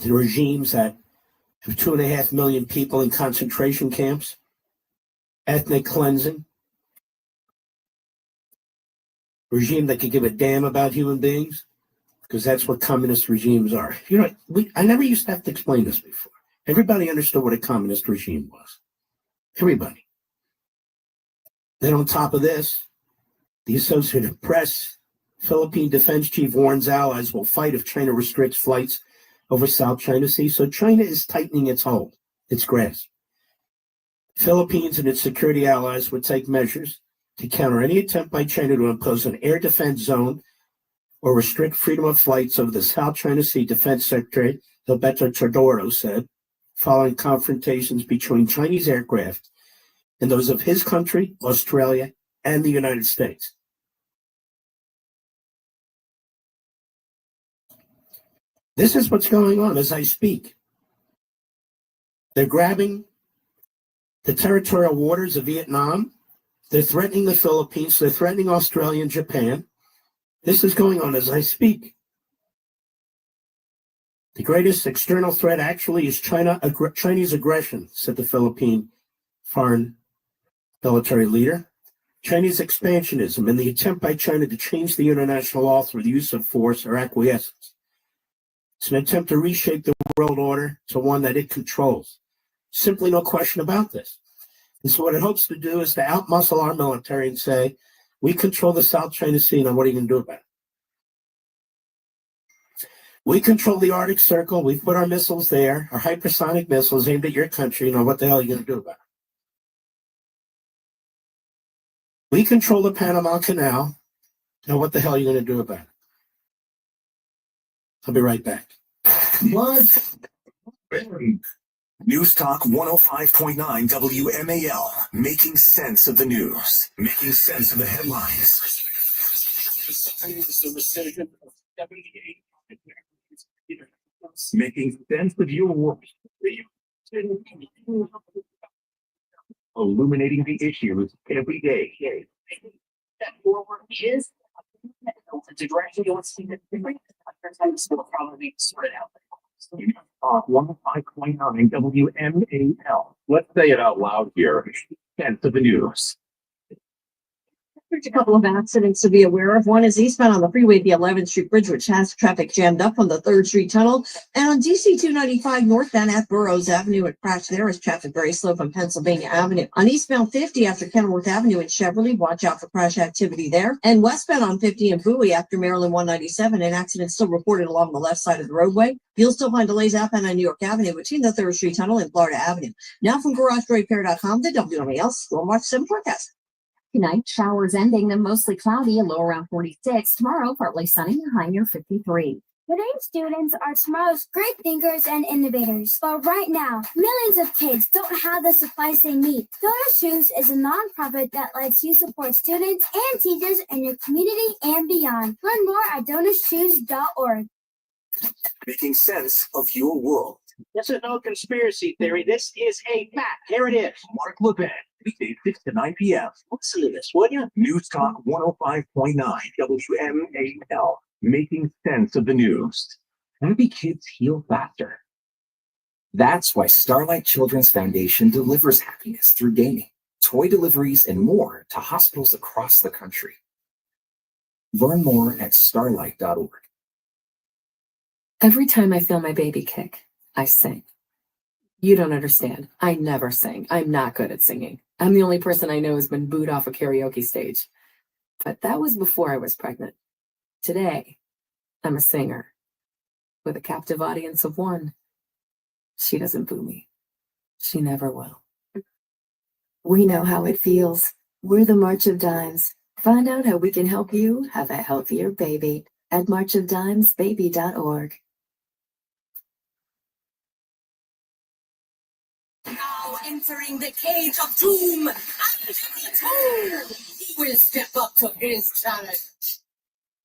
to regimes that have 2.5 million people in concentration camps, ethnic cleansing, regime that could give a damn about human beings, because that's what communist regimes are. You know, I never used to have to explain this before. Everybody understood what a communist regime was. Everybody. Then on top of this, the Associated Press, Philippine defense chief warns allies will fight if China restricts flights over South China Sea. So China is tightening its hold, its grasp. Philippines and its security allies would take measures to counter any attempt by China to impose an air defense zone or restrict freedom of flights over the South China Sea, Defense Secretary Gilberto Teodoro said, following confrontations between Chinese aircraft and those of his country, Australia, and the United States. This is what's going on as I speak. They're grabbing the territorial waters of Vietnam. They're threatening the Philippines. They're threatening Australia and Japan. This is going on as I speak. The greatest external threat actually is Chinese aggression, said the Philippine foreign military leader. Chinese expansionism and the attempt by China to change the international law through the use of force or acquiescence. It's an attempt to reshape the world order to one that it controls. Simply no question about this. And so what it hopes to do is to outmuscle our military and say, we control the South China Sea, now what are you going to do about it? We control the Arctic Circle. We've put our missiles there, our hypersonic missiles aimed at your country. Now what the hell are you going to do about it? We control the Panama Canal. Now what the hell are you going to do about it? I'll be right back. What? News Talk 105.9 WMAL, making sense of the news, making sense of the headlines. Making sense of your world. Illuminating the issues every day. That forward is the direction you want to see the different times will probably be sorted out. 105.9 WMAL. Let's say it out loud here. Sense of the news. There's a couple of accidents to be aware of. One is eastbound on the freeway, the 11th Street Bridge, which has traffic jammed up on the 3rd Street Tunnel. And on DC 295 northbound at Burroughs Avenue, it crashed there as traffic very slow from Pennsylvania Avenue. On eastbound 50 after Kenilworth Avenue in Cheverly, watch out for crash activity there. And westbound on 50 in Bowie after Maryland 197, an accident still reported along the left side of the roadway. You'll still find delays outbound on New York Avenue between the 3rd Street Tunnel and Florida Avenue. Now from GarageRepair.com, the WMAL Storm Watch 7 forecast. Tonight, showers ending, then mostly cloudy, a low around 46. Tomorrow, partly sunny, a high near 53. Today's students are tomorrow's great thinkers and innovators. But right now, millions of kids don't have the supplies they need. Donor Shoes is a nonprofit that lets you support students and teachers in your community and beyond. Learn more at donorshoes.org. Making sense of your world. This is no conspiracy theory. This is a fact. Here it is. Mark Levin, weekdays 6 to 9 p.m. Listen to this, would you? News Talk 105.9 WMAL, making sense of the news. Happy kids heal faster. That's why Starlight Children's Foundation delivers happiness through gaming, toy deliveries, and more to hospitals across the country. Learn more at starlight.org. Every time I feel my baby kick, I sing. You don't understand. I never sing. I'm not good at singing. I'm the only person I know who's been booed off a karaoke stage. But that was before I was pregnant. Today, I'm a singer with a captive audience of one. She doesn't boo me. She never will. We know how it feels. We're the March of Dimes. Find out how we can help you have a healthier baby at marchofdimesbaby.org. Now entering the cage of doom, and he will step up to his challenge.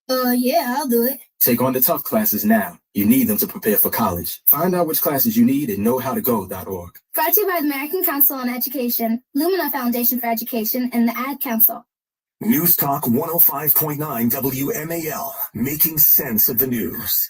Yeah, I'll do it. Take on the tough classes now. You need them to prepare for college. Find out which classes you need at knowhowtogo.org. Brought to you by the American Council on Education, Lumina Foundation for Education, and the Ad Council. News Talk 105.9 WMAL, making sense of the news.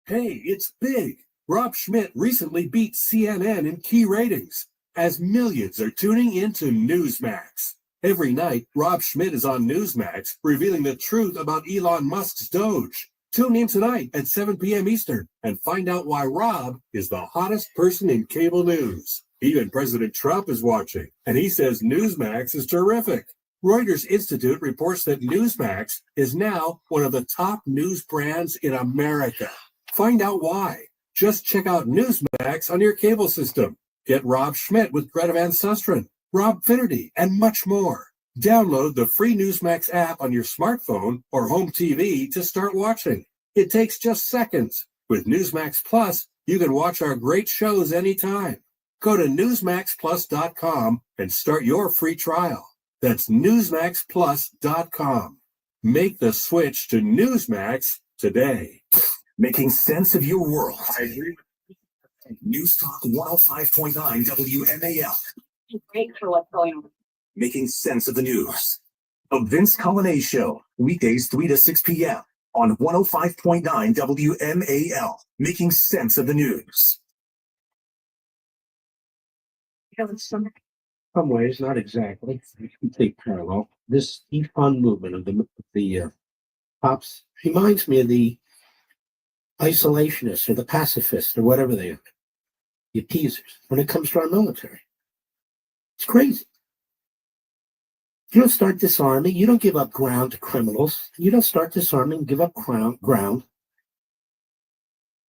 Hey, it's big. Rob Schmidt recently beat CNN in key ratings as millions are tuning into Newsmax. Every night, Rob Schmidt is on Newsmax, revealing the truth about Elon Musk's Doge. Tune in tonight at 7 p.m. Eastern and find out why Rob is the hottest person in cable news. Even President Trump is watching, and he says Newsmax is terrific. Reuters Institute reports that Newsmax is now one of the top news brands in America. Find out why. Just check out Newsmax on your cable system. Get Rob Schmidt with Greta Van Susteren, Rob Finnerty, and much more. Download the free Newsmax app on your smartphone or home TV to start watching. It takes just seconds. With Newsmax Plus, you can watch our great shows anytime. Go to newsmaxplus.com and start your free trial. That's newsmaxplus.com. Make the switch to Newsmax today. Making sense of your world. News Talk 105.9 WMAL. Great for what's going on. Making sense of the news. The Vince Cullinane Show, weekdays 3 to 6 p.m. on 105.9 WMAL. Making sense of the news. In some ways, not exactly. You can take parallel. This defund movement of the cops reminds me of the isolationists or the pacifists or whatever they are, the appeasers, when it comes to our military. It's crazy. You don't start disarming. You don't give up ground to criminals. You don't start disarming and give up ground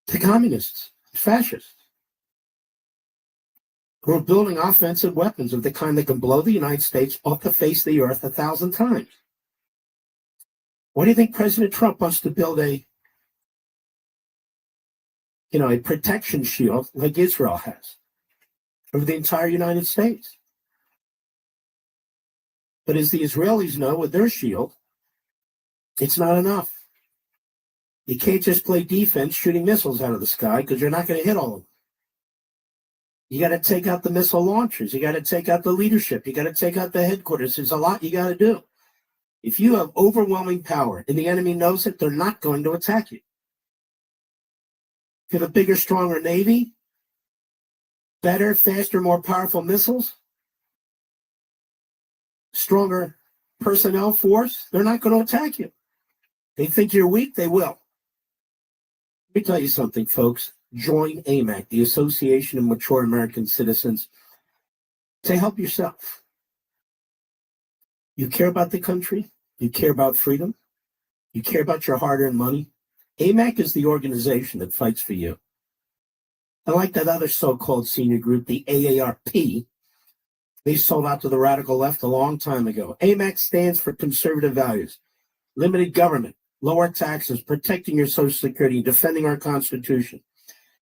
to communists, fascists, who are building offensive weapons of the kind that can blow the United States off the face of the earth 1,000 times. Why do you think President Trump wants to build a protection shield like Israel has over the entire United States? But as the Israelis know with their shield, it's not enough. You can't just play defense shooting missiles out of the sky because you're not going to hit all of them. You got to take out the missile launchers. You got to take out the leadership. You got to take out the headquarters. There's a lot you got to do. If you have overwhelming power and the enemy knows it, they're not going to attack you. If you have a bigger, stronger Navy, better, faster, more powerful missiles, stronger personnel force, they're not going to attack you. They think you're weak, they will. Let me tell you something, folks. Join AMAC, the Association of Mature American Citizens, to help yourself. You care about the country. You care about freedom. You care about your hard-earned money. AMAC is the organization that fights for you. Unlike that other so-called senior group, the AARP, they sold out to the radical left a long time ago. AMAC stands for conservative values, limited government, lower taxes, protecting your Social Security, defending our Constitution.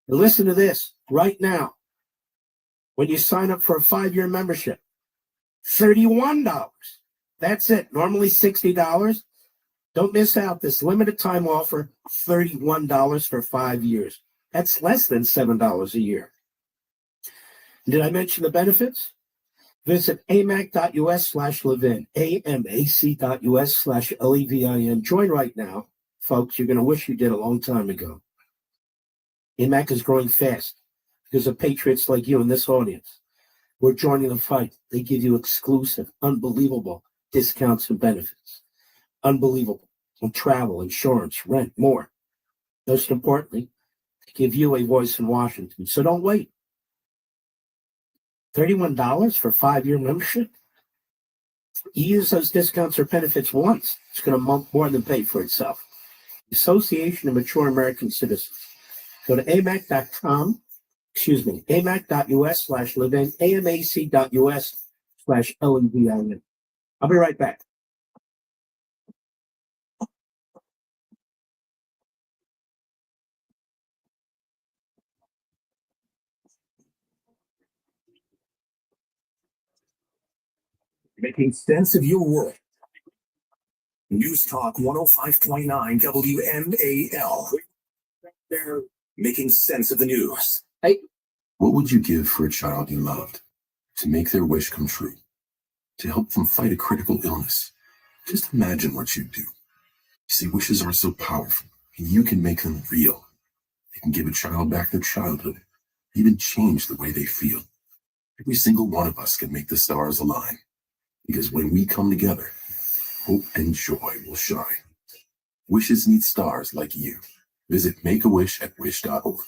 Now listen to this right now. When you sign up for a 5-year membership, $31. That's it. Normally $60. Don't miss out this limited time offer, $31 for 5 years. That's less than $7 a year. Did I mention the benefits? Visit amac.us/Levin, amac.us/Levin. Join right now, folks. You're going to wish you did a long time ago. AMAC is growing fast because of patriots like you in this audience. We're joining the fight. They give you exclusive, unbelievable discounts and benefits. Unbelievable. On travel, insurance, rent, more. Most importantly, they give you a voice in Washington. So don't wait. $31 for 5-year membership? You use those discounts or benefits once, it's going to more than pay for itself. Association of Mature American Citizens. Go to amac.com, amac.us/livein, amac.us/LNVIN. I'll be right back. Making sense of your world. News Talk 105.9 WMAL. They're making sense of the news. What would you give for a child you loved? To make their wish come true? To help them fight a critical illness? Just imagine what you'd do. You see, wishes are so powerful, and you can make them real. They can give a child back their childhood, even change the way they feel. Every single one of us can make the stars align. Because when we come together, hope and joy will shine. Wishes need stars like you. Visit Make-A-Wish at wish.org.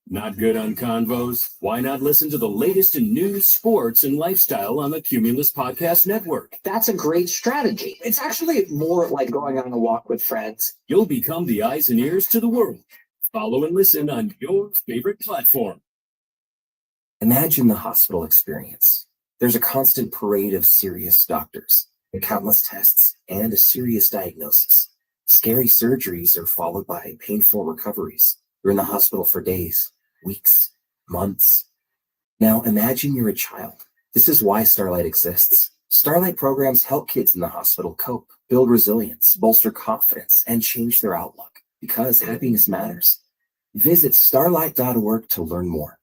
Not good on convos? Why not listen to the latest in news, sports, and lifestyle on the Cumulus Podcast Network? That's a great strategy. It's actually more like going on a walk with friends. You'll become the eyes and ears to the world. Follow and listen on your favorite platform. Imagine the hospital experience. There's a constant parade of serious doctors, countless tests, and a serious diagnosis. Scary surgeries are followed by painful recoveries. You're in the hospital for days, weeks, months. Now imagine you're a child. This is why Starlight exists. Starlight programs help kids in the hospital cope, build resilience, bolster confidence, and change their outlook, because happiness matters. Visit starlight.org to learn more.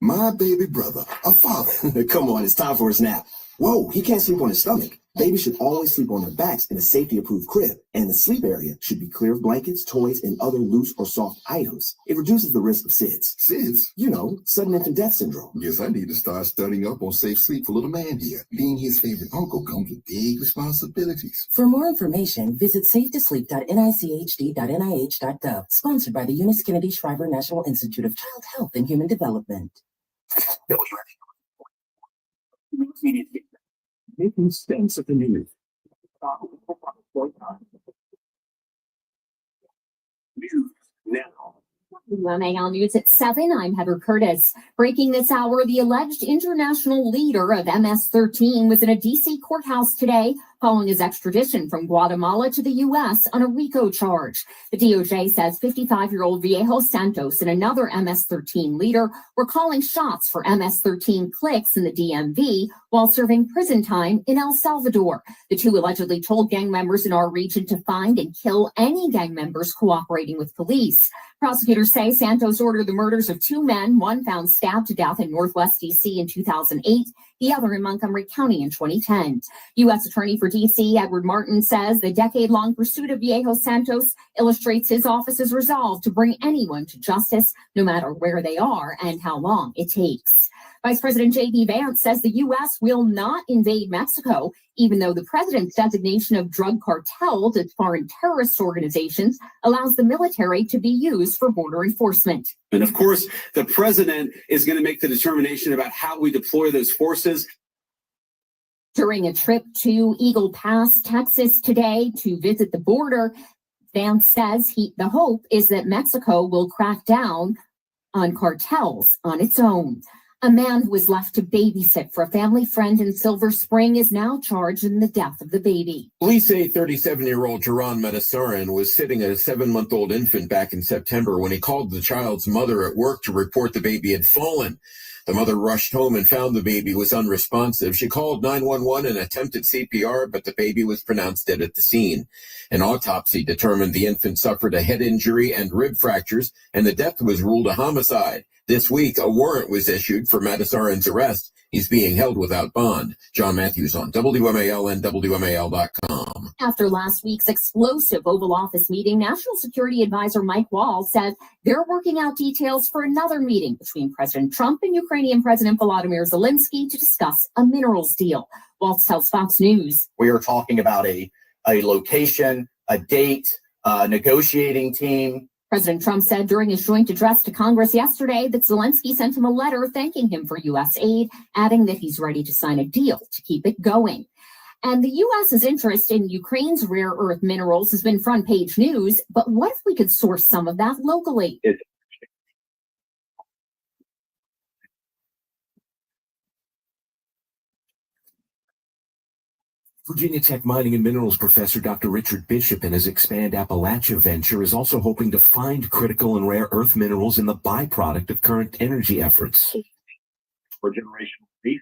My baby brother, a father. Come on, it's time for his nap. Whoa, he can't sleep on his stomach. Babies should always sleep on their backs in a safety-approved crib, and the sleep area should be clear of blankets, toys, and other loose or soft items. It reduces the risk of SIDS. SIDS? You know, sudden infant death syndrome. Guess I need to start studying up on safe sleep for little man here. Being his favorite uncle comes with big responsibilities. For more information, visit safetosleep.nichd.nih.gov. Sponsored by the Eunice Kennedy Shriver National Institute of Child Health and Human Development. Making sense of the news. News now. WMAL News at 7. I'm Heather Curtis. Breaking this hour, the alleged international leader of MS-13 was in a D.C. courthouse today following his extradition from Guatemala to the U.S. on a RICO charge. The DOJ says 55-year-old Viejo Santos and another MS-13 leader were calling shots for MS-13 cliques in the DMV while serving prison time in El Salvador. The two allegedly told gang members in our region to find and kill any gang members cooperating with police. Prosecutors say Santos ordered the murders of two men, one found stabbed to death in Northwest D.C. in 2008, the other in Montgomery County in 2010. U.S. Attorney for D.C. Edward Martin says the decade-long pursuit of Viejo Santos illustrates his office's resolve to bring anyone to justice, no matter where they are and how long it takes. Vice President J.D. Vance says the U.S. will not invade Mexico, even though the president's designation of drug cartels as foreign terrorist organizations allows the military to be used for border enforcement. And of course, the president is going to make the determination about how we deploy those forces. During a trip to Eagle Pass, Texas today to visit the border, Vance says the hope is that Mexico will crack down on cartels on its own. A man who was left to babysit for a family friend in Silver Spring is now charged in the death of the baby. Police say 37-year-old Jaron Metasarin was sitting a 7-month-old infant back in September when he called the child's mother at work to report the baby had fallen. The mother rushed home and found the baby was unresponsive. She called 911 and attempted CPR, but the baby was pronounced dead at the scene. An autopsy determined the infant suffered a head injury and rib fractures, and the death was ruled a homicide. This week, a warrant was issued for Metasarin's arrest. He's being held without bond. John Matthews on WMAL and WMAL.com. After last week's explosive Oval Office meeting, National Security Advisor Mike Wall said they're working out details for another meeting between President Trump and Ukrainian President Volodymyr Zelensky to discuss a minerals deal. Wall tells Fox News. We are talking about a location, a date, a negotiating team, President Trump said during his joint address to Congress yesterday that Zelensky sent him a letter thanking him for U.S. aid, adding that he's ready to sign a deal to keep it going. And the U.S.'s interest in Ukraine's rare earth minerals has been front page news, but what if we could source some of that locally? Virginia Tech mining and minerals professor Dr. Richard Bishop and his Expand Appalachia venture is also hoping to find critical and rare earth minerals in the byproduct of current energy efforts. For generational peace.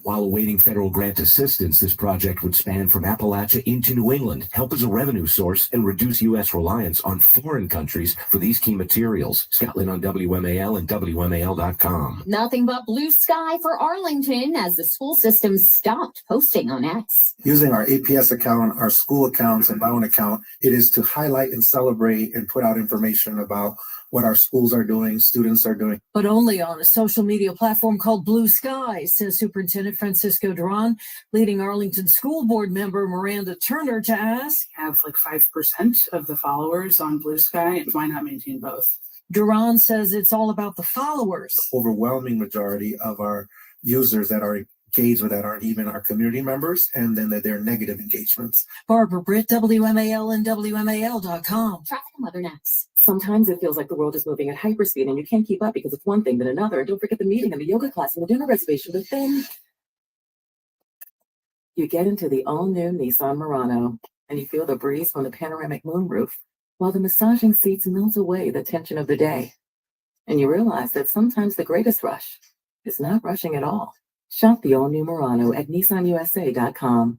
While awaiting federal grant assistance, this project would span from Appalachia into New England, help as a revenue source, and reduce U.S. reliance on foreign countries for these key materials. Scott Lynn on WMAL and WMAL.com. Nothing but blue sky for Arlington as the school system stopped posting on X. Using our APS account, our school accounts, and my own account, it is to highlight and celebrate and put out information about what our schools are doing, students are doing. But only on a social media platform called Blue Sky, says Superintendent Francisco Duran, leading Arlington School Board member Miranda Turner to ask, have like 5% of the followers on Blue Sky, and why not maintain both? Duran says it's all about the followers. Overwhelming majority of our users that are engaged with that aren't even our community members, and then that they're negative engagements. Barbara Britt, WMAL and WMAL.com. Traffic and weather next. Sometimes it feels like the world is moving at hyperspeed and you can't keep up because it's one thing then another. And don't forget the meeting and the yoga class and the dinner reservation. But then you get into the all-new Nissan Murano and you feel the breeze from the panoramic moonroof while the massaging seats melt away the tension of the day. And you realize that sometimes the greatest rush is not rushing at all. Shop the all-new Murano at NissanUSA.com.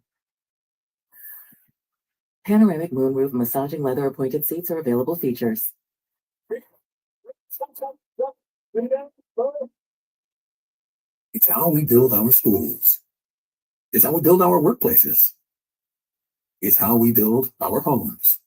Panoramic moonroof massaging leather appointed seats are available features. It's how we build our schools. It's how we build our workplaces. It's how we build our homes.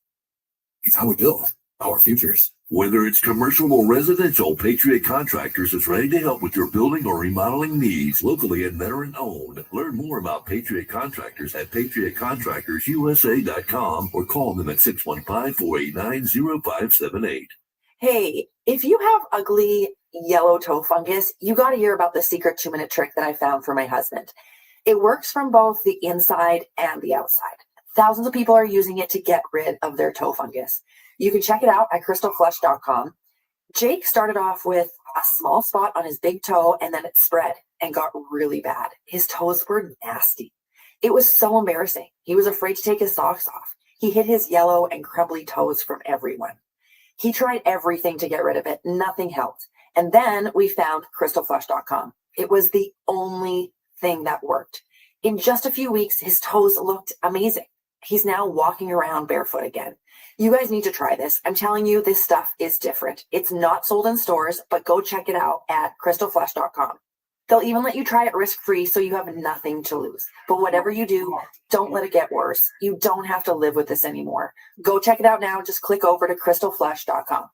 It's how we build our futures. Whether it's commercial or residential, Patriot Contractors is ready to help with your building or remodeling needs, locally and veteran owned. Learn more about Patriot Contractors at patriotcontractorsusa.com or call them at 615-489-0578. Hey, if you have ugly yellow toe fungus, you got to hear about the secret 2-minute trick that I found for my husband. It works from both the inside and the outside. Thousands of people are using it to get rid of their toe fungus. You can check it out at crystalflush.com. Jake started off with a small spot on his big toe and then it spread and got really bad. His toes were nasty. It was so embarrassing. He was afraid to take his socks off. He hid his yellow and crumbly toes from everyone. He tried everything to get rid of it. Nothing helped. And then we found crystalflush.com. It was the only thing that worked. In just a few weeks, his toes looked amazing. He's now walking around barefoot again. You guys need to try this. I'm telling you, this stuff is different. It's not sold in stores, but go check it out at crystalflush.com. They'll even let you try it risk-free so you have nothing to lose. But whatever you do, don't let it get worse. You don't have to live with this anymore. Go check it out now. Just click over to crystalflush.com.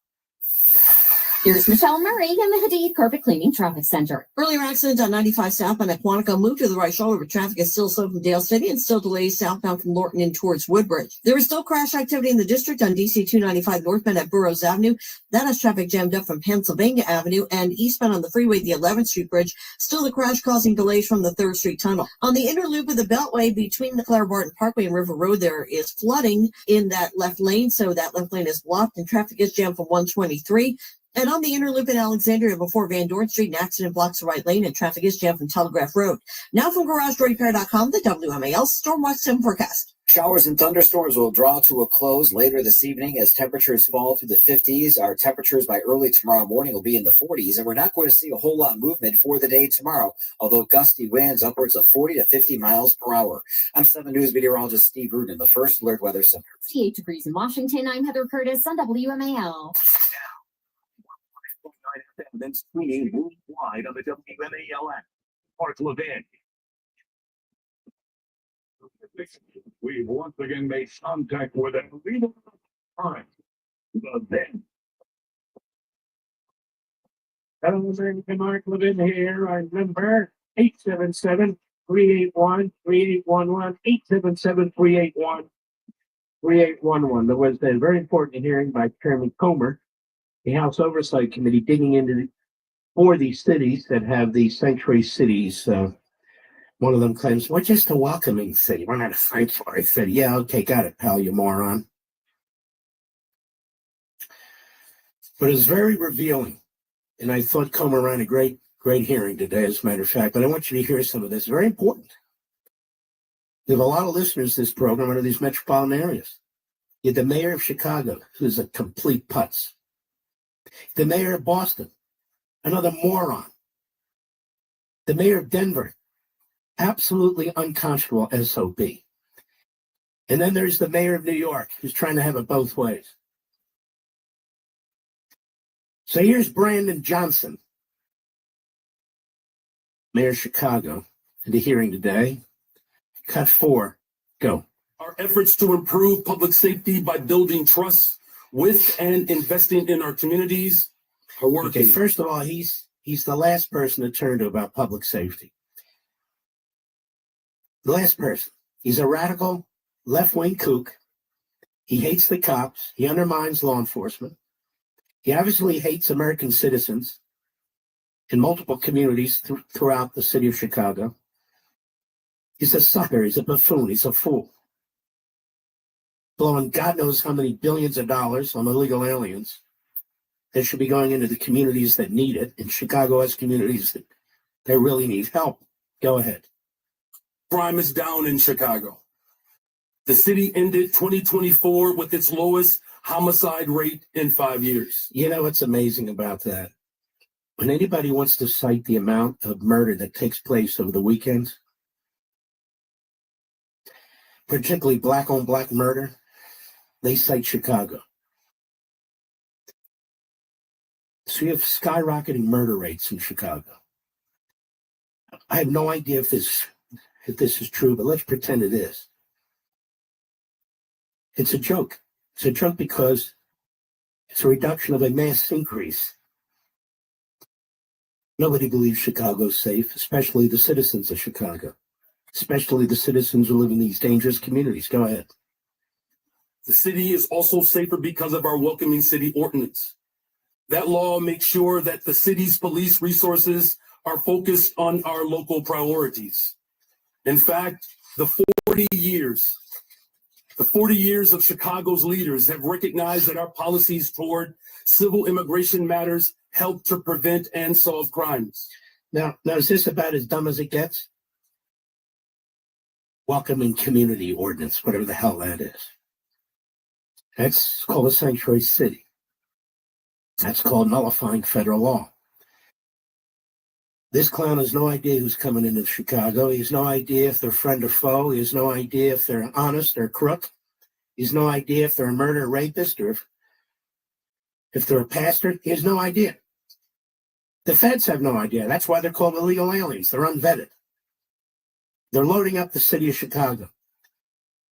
Here's Michelle Murray in the Hadid Carpet Cleaning Traffic Center. Earlier accident on 95 southbound at Quantico. Moved to the right shoulder, but traffic is still slow from Dale City and still delays southbound from Lorton in towards Woodbridge. There is still crash activity in the district on DC 295 northbound at Burroughs Avenue. That has traffic jammed up from Pennsylvania Avenue and eastbound on the freeway, the 11th Street Bridge. Still the crash causing delays from the 3rd Street Tunnel. On the inner loop of the Beltway between the Claire Barton Parkway and River Road, there is flooding in that left lane, so that left lane is blocked and traffic is jammed from 123. And on the inner loop in Alexandria before Van Dorn Street, an accident blocks the right lane and traffic is jammed from Telegraph Road. Now from GarageDoorRepair.com, the WMAL Stormwatch 7 forecast. Showers and thunderstorms will draw to a close later this evening as temperatures fall through the 50s. Our temperatures by early tomorrow morning will be in the 40s, and we're not going to see a whole lot of movement for the day tomorrow, although gusty winds upwards of 40 to 50 miles per hour. I'm 7 News meteorologist Steve Rudin in the First Alert Weather Center. 58 degrees in Washington. I'm Heather Curtis on WMAL. Then screening worldwide on the WMAL app. Mark Levin. We've once again made contact with an illegal crime. Levin. Hello, American Mark Levin here. Our number 877-381-3811, 877-381 3811. There was a very important hearing by Chairman Comer, the House Oversight Committee, digging into for these cities that have these sanctuary cities. One of them claims, we're just a welcoming city. We're not a sanctuary city. Yeah, okay, got it, pal, you moron. But it's very revealing. And I thought Comer ran a great hearing today, as a matter of fact. But I want you to hear some of this. Very important. We have a lot of listeners to this program under these metropolitan areas. You have the mayor of Chicago, who's a complete putz. The mayor of Boston, another moron. The mayor of Denver, absolutely unconscionable SOB. And then there's the mayor of New York, who's trying to have it both ways. So here's Brandon Johnson, mayor of Chicago, at the hearing today. Cut 4, go. Our efforts to improve public safety by building trust with and investing in our communities are working. Okay, first of all, he's the last person to turn to about public safety. The last person. He's a radical left-wing kook. He hates the cops. He undermines law enforcement. He obviously hates American citizens in multiple communities throughout the city of Chicago. He's a sucker. He's a buffoon. He's a fool. Blowing God knows how many billions of dollars on illegal aliens that should be going into the communities that need it. And Chicago has communities that really need help. Go ahead. Crime is down in Chicago. The city ended 2024 with its lowest homicide rate in 5 years. You know what's amazing about that? When anybody wants to cite the amount of murder that takes place over the weekends, particularly black-on-black murder, they cite Chicago. So you have skyrocketing murder rates in Chicago. I have no idea if this is true, but let's pretend it is. It's a joke. It's a joke because it's a reduction of a mass increase. Nobody believes Chicago's safe, especially the citizens of Chicago, especially the citizens who live in these dangerous communities. Go ahead. The city is also safer because of our welcoming city ordinance. That law makes sure that the city's police resources are focused on our local priorities. In fact, the 40 years of Chicago's leaders have recognized that our policies toward civil immigration matters help to prevent and solve crimes. Now is this about as dumb as it gets? Welcoming community ordinance, whatever the hell that is. That's called a sanctuary city. That's called nullifying federal law. This clown has no idea who's coming into Chicago. He has no idea if they're friend or foe. He has no idea if they're honest or crook. He has no idea if they're a murderer, rapist, or if they're a pastor. He has no idea. The feds have no idea. That's why they're called illegal aliens. They're unvetted. They're loading up the city of Chicago.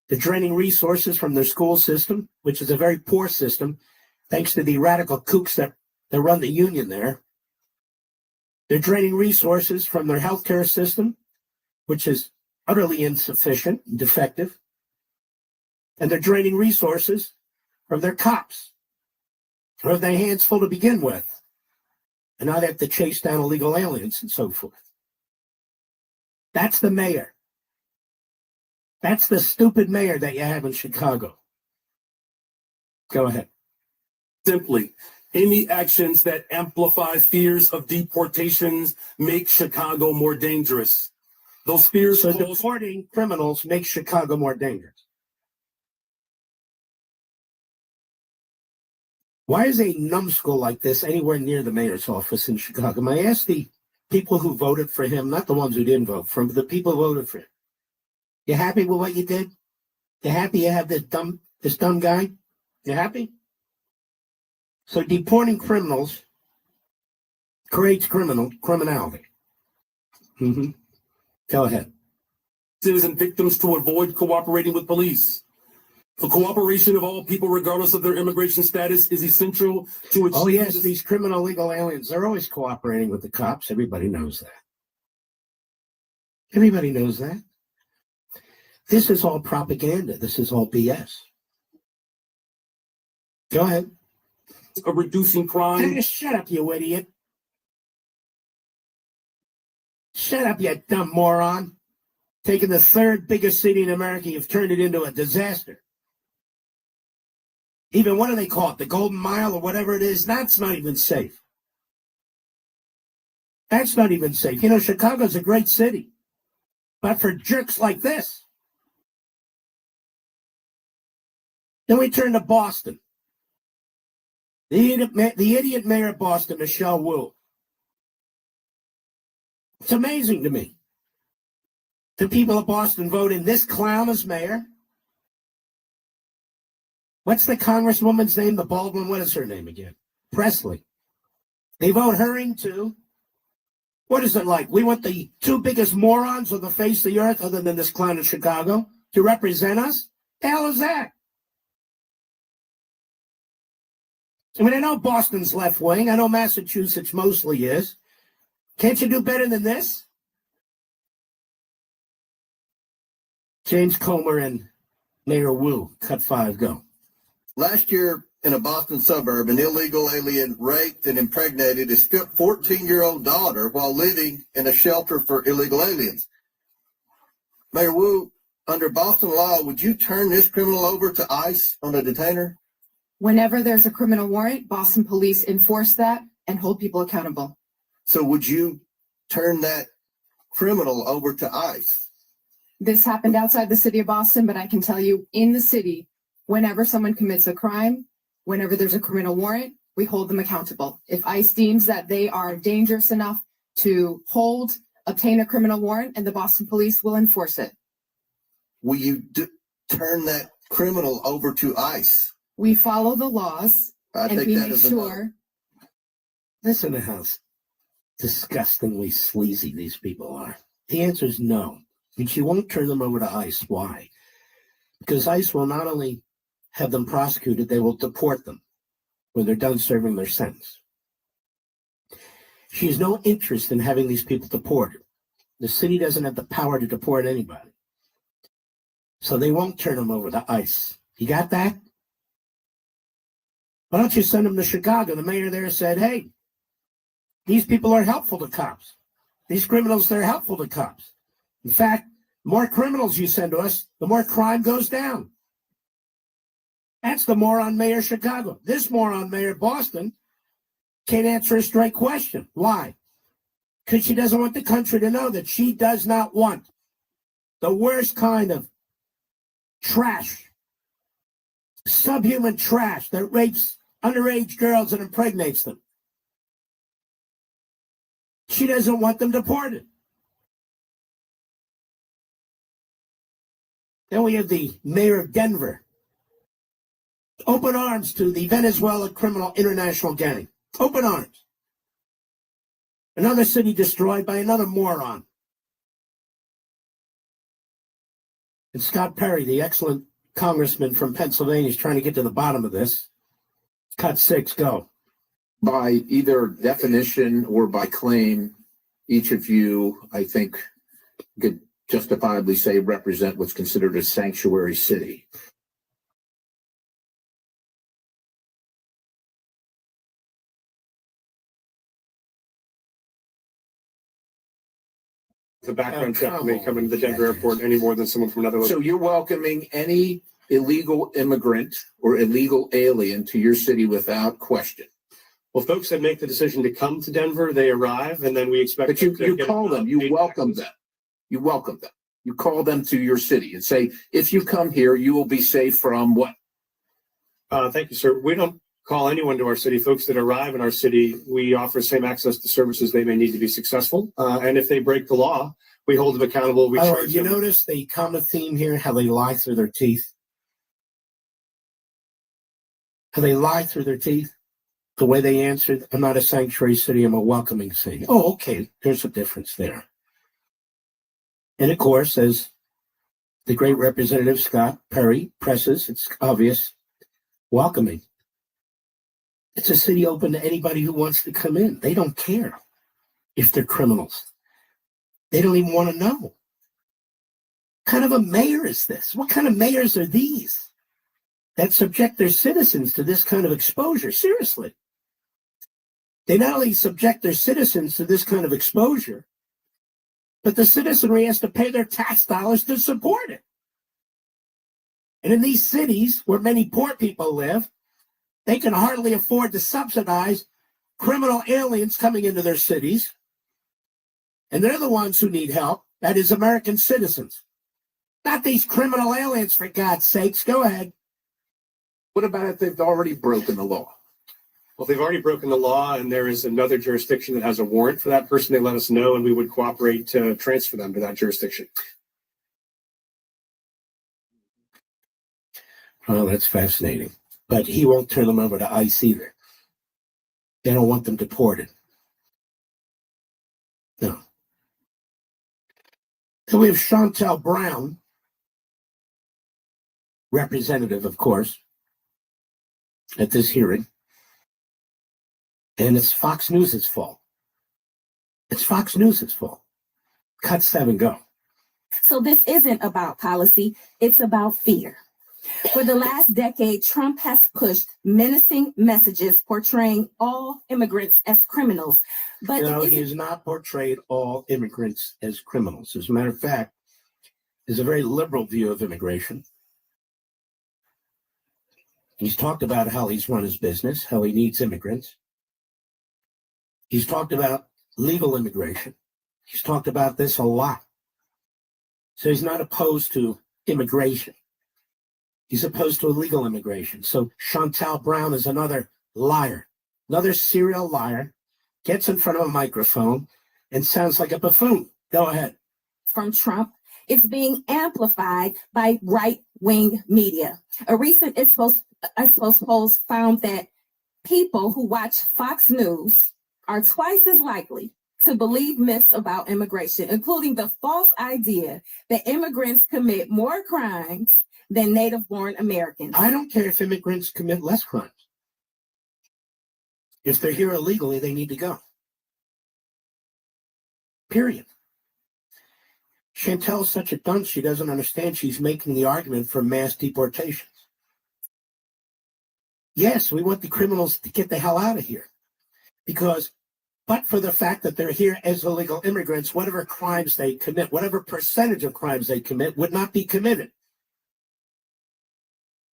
They're draining resources from their school system, which is a very poor system, thanks to the radical kooks that run the union there. They're draining resources from their healthcare system, which is utterly insufficient and defective. And they're draining resources from their cops, who have their hands full to begin with. And now they have to chase down illegal aliens and so forth. That's the mayor. That's the stupid mayor that you have in Chicago. Go ahead. Simply, any actions that amplify fears of deportations make Chicago more dangerous. Those fears. So deporting criminals makes Chicago more dangerous. Why is a numbskull like this anywhere near the mayor's office in Chicago? I ask the people who voted for him, not the ones who didn't vote for him, but the people who voted for him. You happy with what you did? You happy you have this dumb guy? You happy? So deporting criminals creates criminality. Mm-hmm. Go ahead. Citizen victims to avoid cooperating with police. The cooperation of all people, regardless of their immigration status, is essential to achieve. Oh, yes, these criminal legal aliens, they're always cooperating with the cops. Everybody knows that. Everybody knows that. This is all propaganda. This is all BS. Go ahead. Of reducing crime. Hey, shut up, you idiot. Shut up, you dumb moron. Taking the third biggest city in America, you've turned it into a disaster. Even what do they call it? The Golden Mile or whatever it is? That's not even safe. That's not even safe. You know, Chicago's a great city. But for jerks like this. Then we turn to Boston. The idiot mayor of Boston, Michelle Wu. It's amazing to me. The people of Boston vote in this clown as mayor. What's the congresswoman's name? The Baldwin, what is her name again? Presley. They vote her in too. What is it like? We want the two biggest morons on the face of the earth, other than this clown in Chicago, to represent us? The hell is that? I mean, I know Boston's left wing. I know Massachusetts mostly is. Can't you do better than this? James Comer and Mayor Wu, cut 5, go. Last year, in a Boston suburb, an illegal alien raped and impregnated his 14-year-old daughter while living in a shelter for illegal aliens. Mayor Wu, under Boston law, would you turn this criminal over to ICE on a detainer? Whenever there's a criminal warrant, Boston police enforce that and hold people accountable. So would you turn that criminal over to ICE? This happened outside the city of Boston, but I can tell you in the city, whenever someone commits a crime, whenever there's a criminal warrant, we hold them accountable. If ICE deems that they are dangerous enough to obtain a criminal warrant, and the Boston police will enforce it. Will you turn that criminal over to ICE? We follow the laws and we make sure. Listen to how disgustingly sleazy these people are. The answer is no. And she won't turn them over to ICE. Why? Because ICE will not only have them prosecuted, they will deport them when they're done serving their sentence. She has no interest in having these people deported. The city doesn't have the power to deport anybody. So they won't turn them over to ICE. You got that? Why don't you send them to Chicago? The mayor there said, hey, these people are helpful to cops. These criminals, they're helpful to cops. In fact, the more criminals you send to us, the more crime goes down. That's the moron mayor of Chicago. This moron mayor of Boston can't answer a straight question. Why? Because she doesn't want the country to know that she does not want the worst kind of trash, subhuman trash that rapes underage girls and impregnates them. She doesn't want them deported. Then we have the mayor of Denver. Open arms to the Venezuela criminal international gang. Open arms. Another city destroyed by another moron. And Scott Perry, the excellent congressman from Pennsylvania, is trying to get to the bottom of this. Cut 6, go. By either definition or by claim, each of you, I think, could justifiably say represent what's considered a sanctuary city. The background check may come into the Denver airport any more than someone from another So you're welcoming any illegal immigrant or illegal alien to your city without question. Well, folks that make the decision to come to Denver, they arrive, and then we expect. But you call them, you welcome them. You welcome them. You call them to your city and say, if you come here, you will be safe from what? Thank you, sir. We don't call anyone to our city. Folks that arrive in our city, we offer same access to services they may need to be successful. And if they break the law, we hold them accountable. We charge You them. notice the common theme here, how they lie through their teeth? How they lie through their teeth? The way they answered, I'm not a sanctuary city, I'm a welcoming city. Oh, okay, there's a difference there. And of course, as the great Representative Scott Perry presses, it's obvious, welcoming. It's a city open to anybody who wants to come in. They don't care if they're criminals. They don't even want to know. What kind of a mayor is this? What kind of mayors are these? that subject their citizens to this kind of exposure. Seriously. They not only subject their citizens to this kind of exposure, but the citizenry has to pay their tax dollars to support it. And in these cities where many poor people live, they can hardly afford to subsidize criminal aliens coming into their cities. And they're the ones who need help. That is American citizens. Not these criminal aliens, for God's sakes. Go ahead. What about if they've already broken the law? Well, they've already broken the law, and there is another jurisdiction that has a warrant for that person. They let us know, and we would cooperate to transfer them to that jurisdiction. Oh, that's fascinating. But he won't turn them over to ICE either. They don't want them deported. No. Then we have Chantel Brown, representative, of course, at this hearing. And it's Fox News' fault. It's Fox News' fault. Cut 7, go. So this isn't about policy, it's about fear. For the last decade, Trump has pushed menacing messages portraying all immigrants as criminals. But No, he has not portrayed all immigrants as criminals. As a matter of fact, there's a very liberal view of immigration. He's talked about how he's run his business, how he needs immigrants. He's talked about legal immigration. He's talked about this a lot. So he's not opposed to immigration. He's opposed to illegal immigration. So Chantel Brown is another liar, another serial liar, gets in front of a microphone and sounds like a buffoon. Go ahead. From Trump, it's being amplified by right-wing media. A recent Ipsos poll found that people who watch Fox News are twice as likely to believe myths about immigration, including the false idea that immigrants commit more crimes than native-born Americans. I don't care if immigrants commit less crimes. If they're here illegally, they need to go. Period. Chantel's such a dunce, she doesn't understand she's making the argument for mass deportations. Yes, we want the criminals to get the hell out of here. Because, but for the fact that they're here as illegal immigrants, whatever crimes they commit, whatever percentage of crimes they commit would not be committed.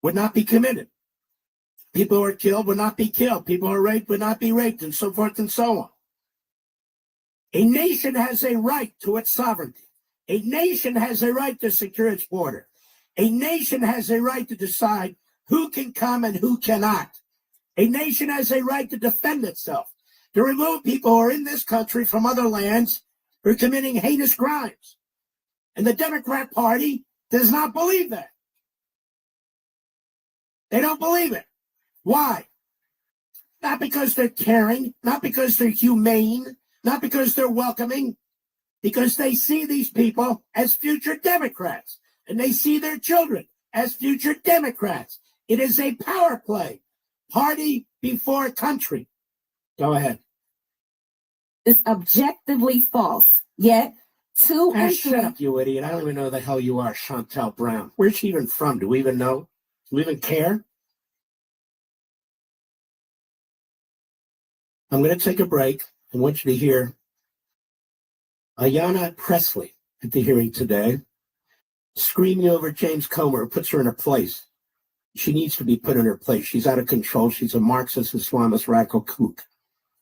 Would not be committed. People who are killed would not be killed. People who are raped would not be raped, and so forth and so on. A nation has a right to its sovereignty. A nation has a right to secure its border. A nation has a right to decide who can come and who cannot. A nation has a right to defend itself, to remove people who are in this country from other lands who are committing heinous crimes. And the Democrat Party does not believe that. They don't believe it. Why? Not because they're caring, not because they're humane, not because they're welcoming, because they see these people as future Democrats, and they see their children as future Democrats. It is a power play. Party before country. Go ahead. It's objectively false, yet Shut up, you idiot. I don't even know who the hell you are, Chantel Brown. Where's she even from? Do we even know? Do we even care? I'm going to take a break. I want you to hear Ayanna Pressley at the hearing today, screaming over James Comer, who puts her in her place. She needs to be put in her place. She's out of control. She's a Marxist, Islamist, radical kook.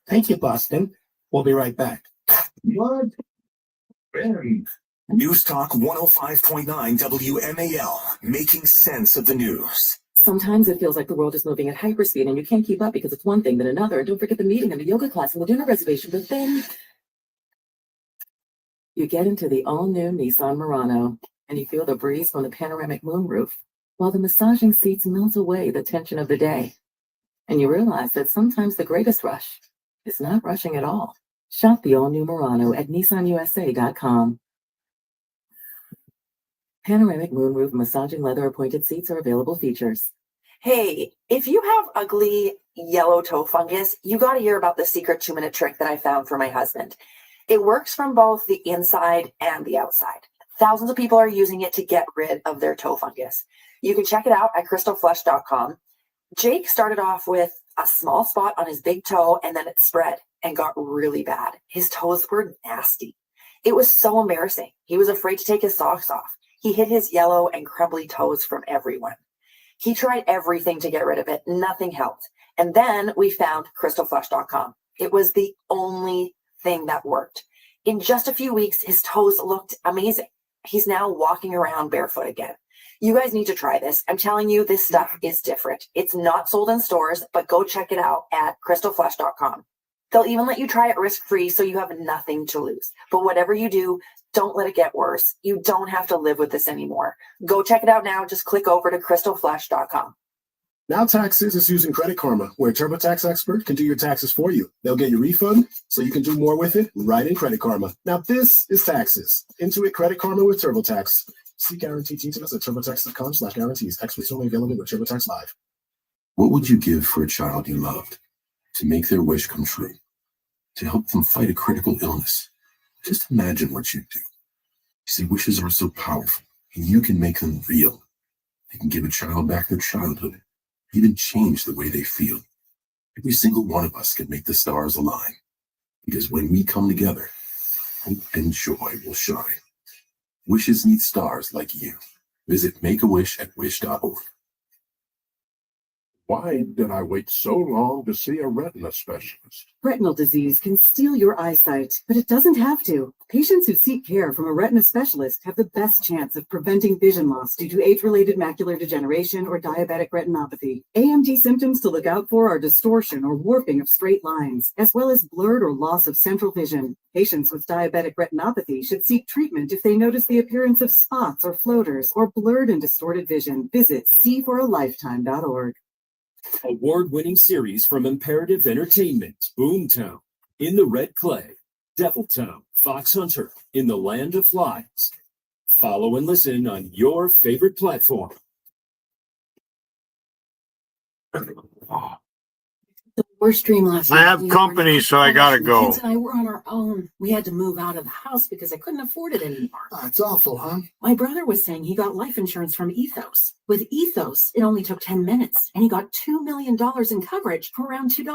Thank you, Boston. We'll be right back. What? News Talk 105.9 WMAL, making sense of the news. Sometimes it feels like the world is moving at hyperspeed and you can't keep up because it's one thing then another. And don't forget the meeting and the yoga class and the dinner reservation. But then you get into the all-new Nissan Murano and you feel the breeze from the panoramic moonroof while the massaging seats melt away the tension of the day. And you realize that sometimes the greatest rush is not rushing at all. Shop the all-new Murano at nissanusa.com. Panoramic moonroof massaging leather appointed seats are available features. Hey, if you have ugly yellow toe fungus, you got to hear about the secret 2-minute trick that I found for my husband. It works from both the inside and the outside. Thousands of people are using it to get rid of their toe fungus. You can check it out at crystalflesh.com. Jake started off with a small spot on his big toe, and then it spread and got really bad. His toes were nasty. It was so embarrassing. He was afraid to take his socks off. He hid his yellow and crumbly toes from everyone. He tried everything to get rid of it. Nothing helped. And then we found crystalflesh.com. It was the only thing that worked. In just a few weeks, his toes looked amazing. He's now walking around barefoot again. You guys need to try this. I'm telling you, this stuff is different. It's not sold in stores, but go check it out at crystalflesh.com. They'll even let you try it risk-free, so you have nothing to lose. But whatever you do, don't let it get worse. You don't have to live with this anymore. Go check it out now. Just click over to crystalflesh.com. Now Taxes is using Credit Karma, where a TurboTax expert can do your taxes for you. They'll get your refund so you can do more with it right in Credit Karma. Now this is taxes. Intuit Credit Karma with TurboTax. See guarantee details at turbotax.com/guarantees. Experts only available with TurboTax Live. What would you give for a child you loved? To make their wish come true? To help them fight a critical illness? Just imagine what you'd do. You see, wishes are so powerful, and you can make them real. They can give a child back their childhood, even change the way they feel. Every single one of us can make the stars align. Because when we come together, hope and joy will shine. Wishes need stars like you. Visit Make-A-Wish@wish.org. Why did I wait so long to see a retina specialist? Retinal disease can steal your eyesight, but it doesn't have to. Patients who seek care from a retina specialist have the best chance of preventing vision loss due to age-related macular degeneration or diabetic retinopathy. AMD symptoms to look out for are distortion or warping of straight lines, as well as blurred or loss of central vision. Patients with diabetic retinopathy should seek treatment if they notice the appearance of spots or floaters or blurred and distorted vision. Visit seeforalifetime.org. Award-winning series from Imperative Entertainment, Boomtown, In the Red Clay, Deviltown, Fox Hunter, In the Land of Flies. Follow and listen on your favorite platform. The worst dream last I night. have company, so I gotta The go. kids and I were on our own. We had to move out of the house because I couldn't afford it anymore. It's awful, huh? My brother was saying he got life insurance from Ethos. With Ethos, it only took 10 minutes, and he got $2 million in coverage for around $2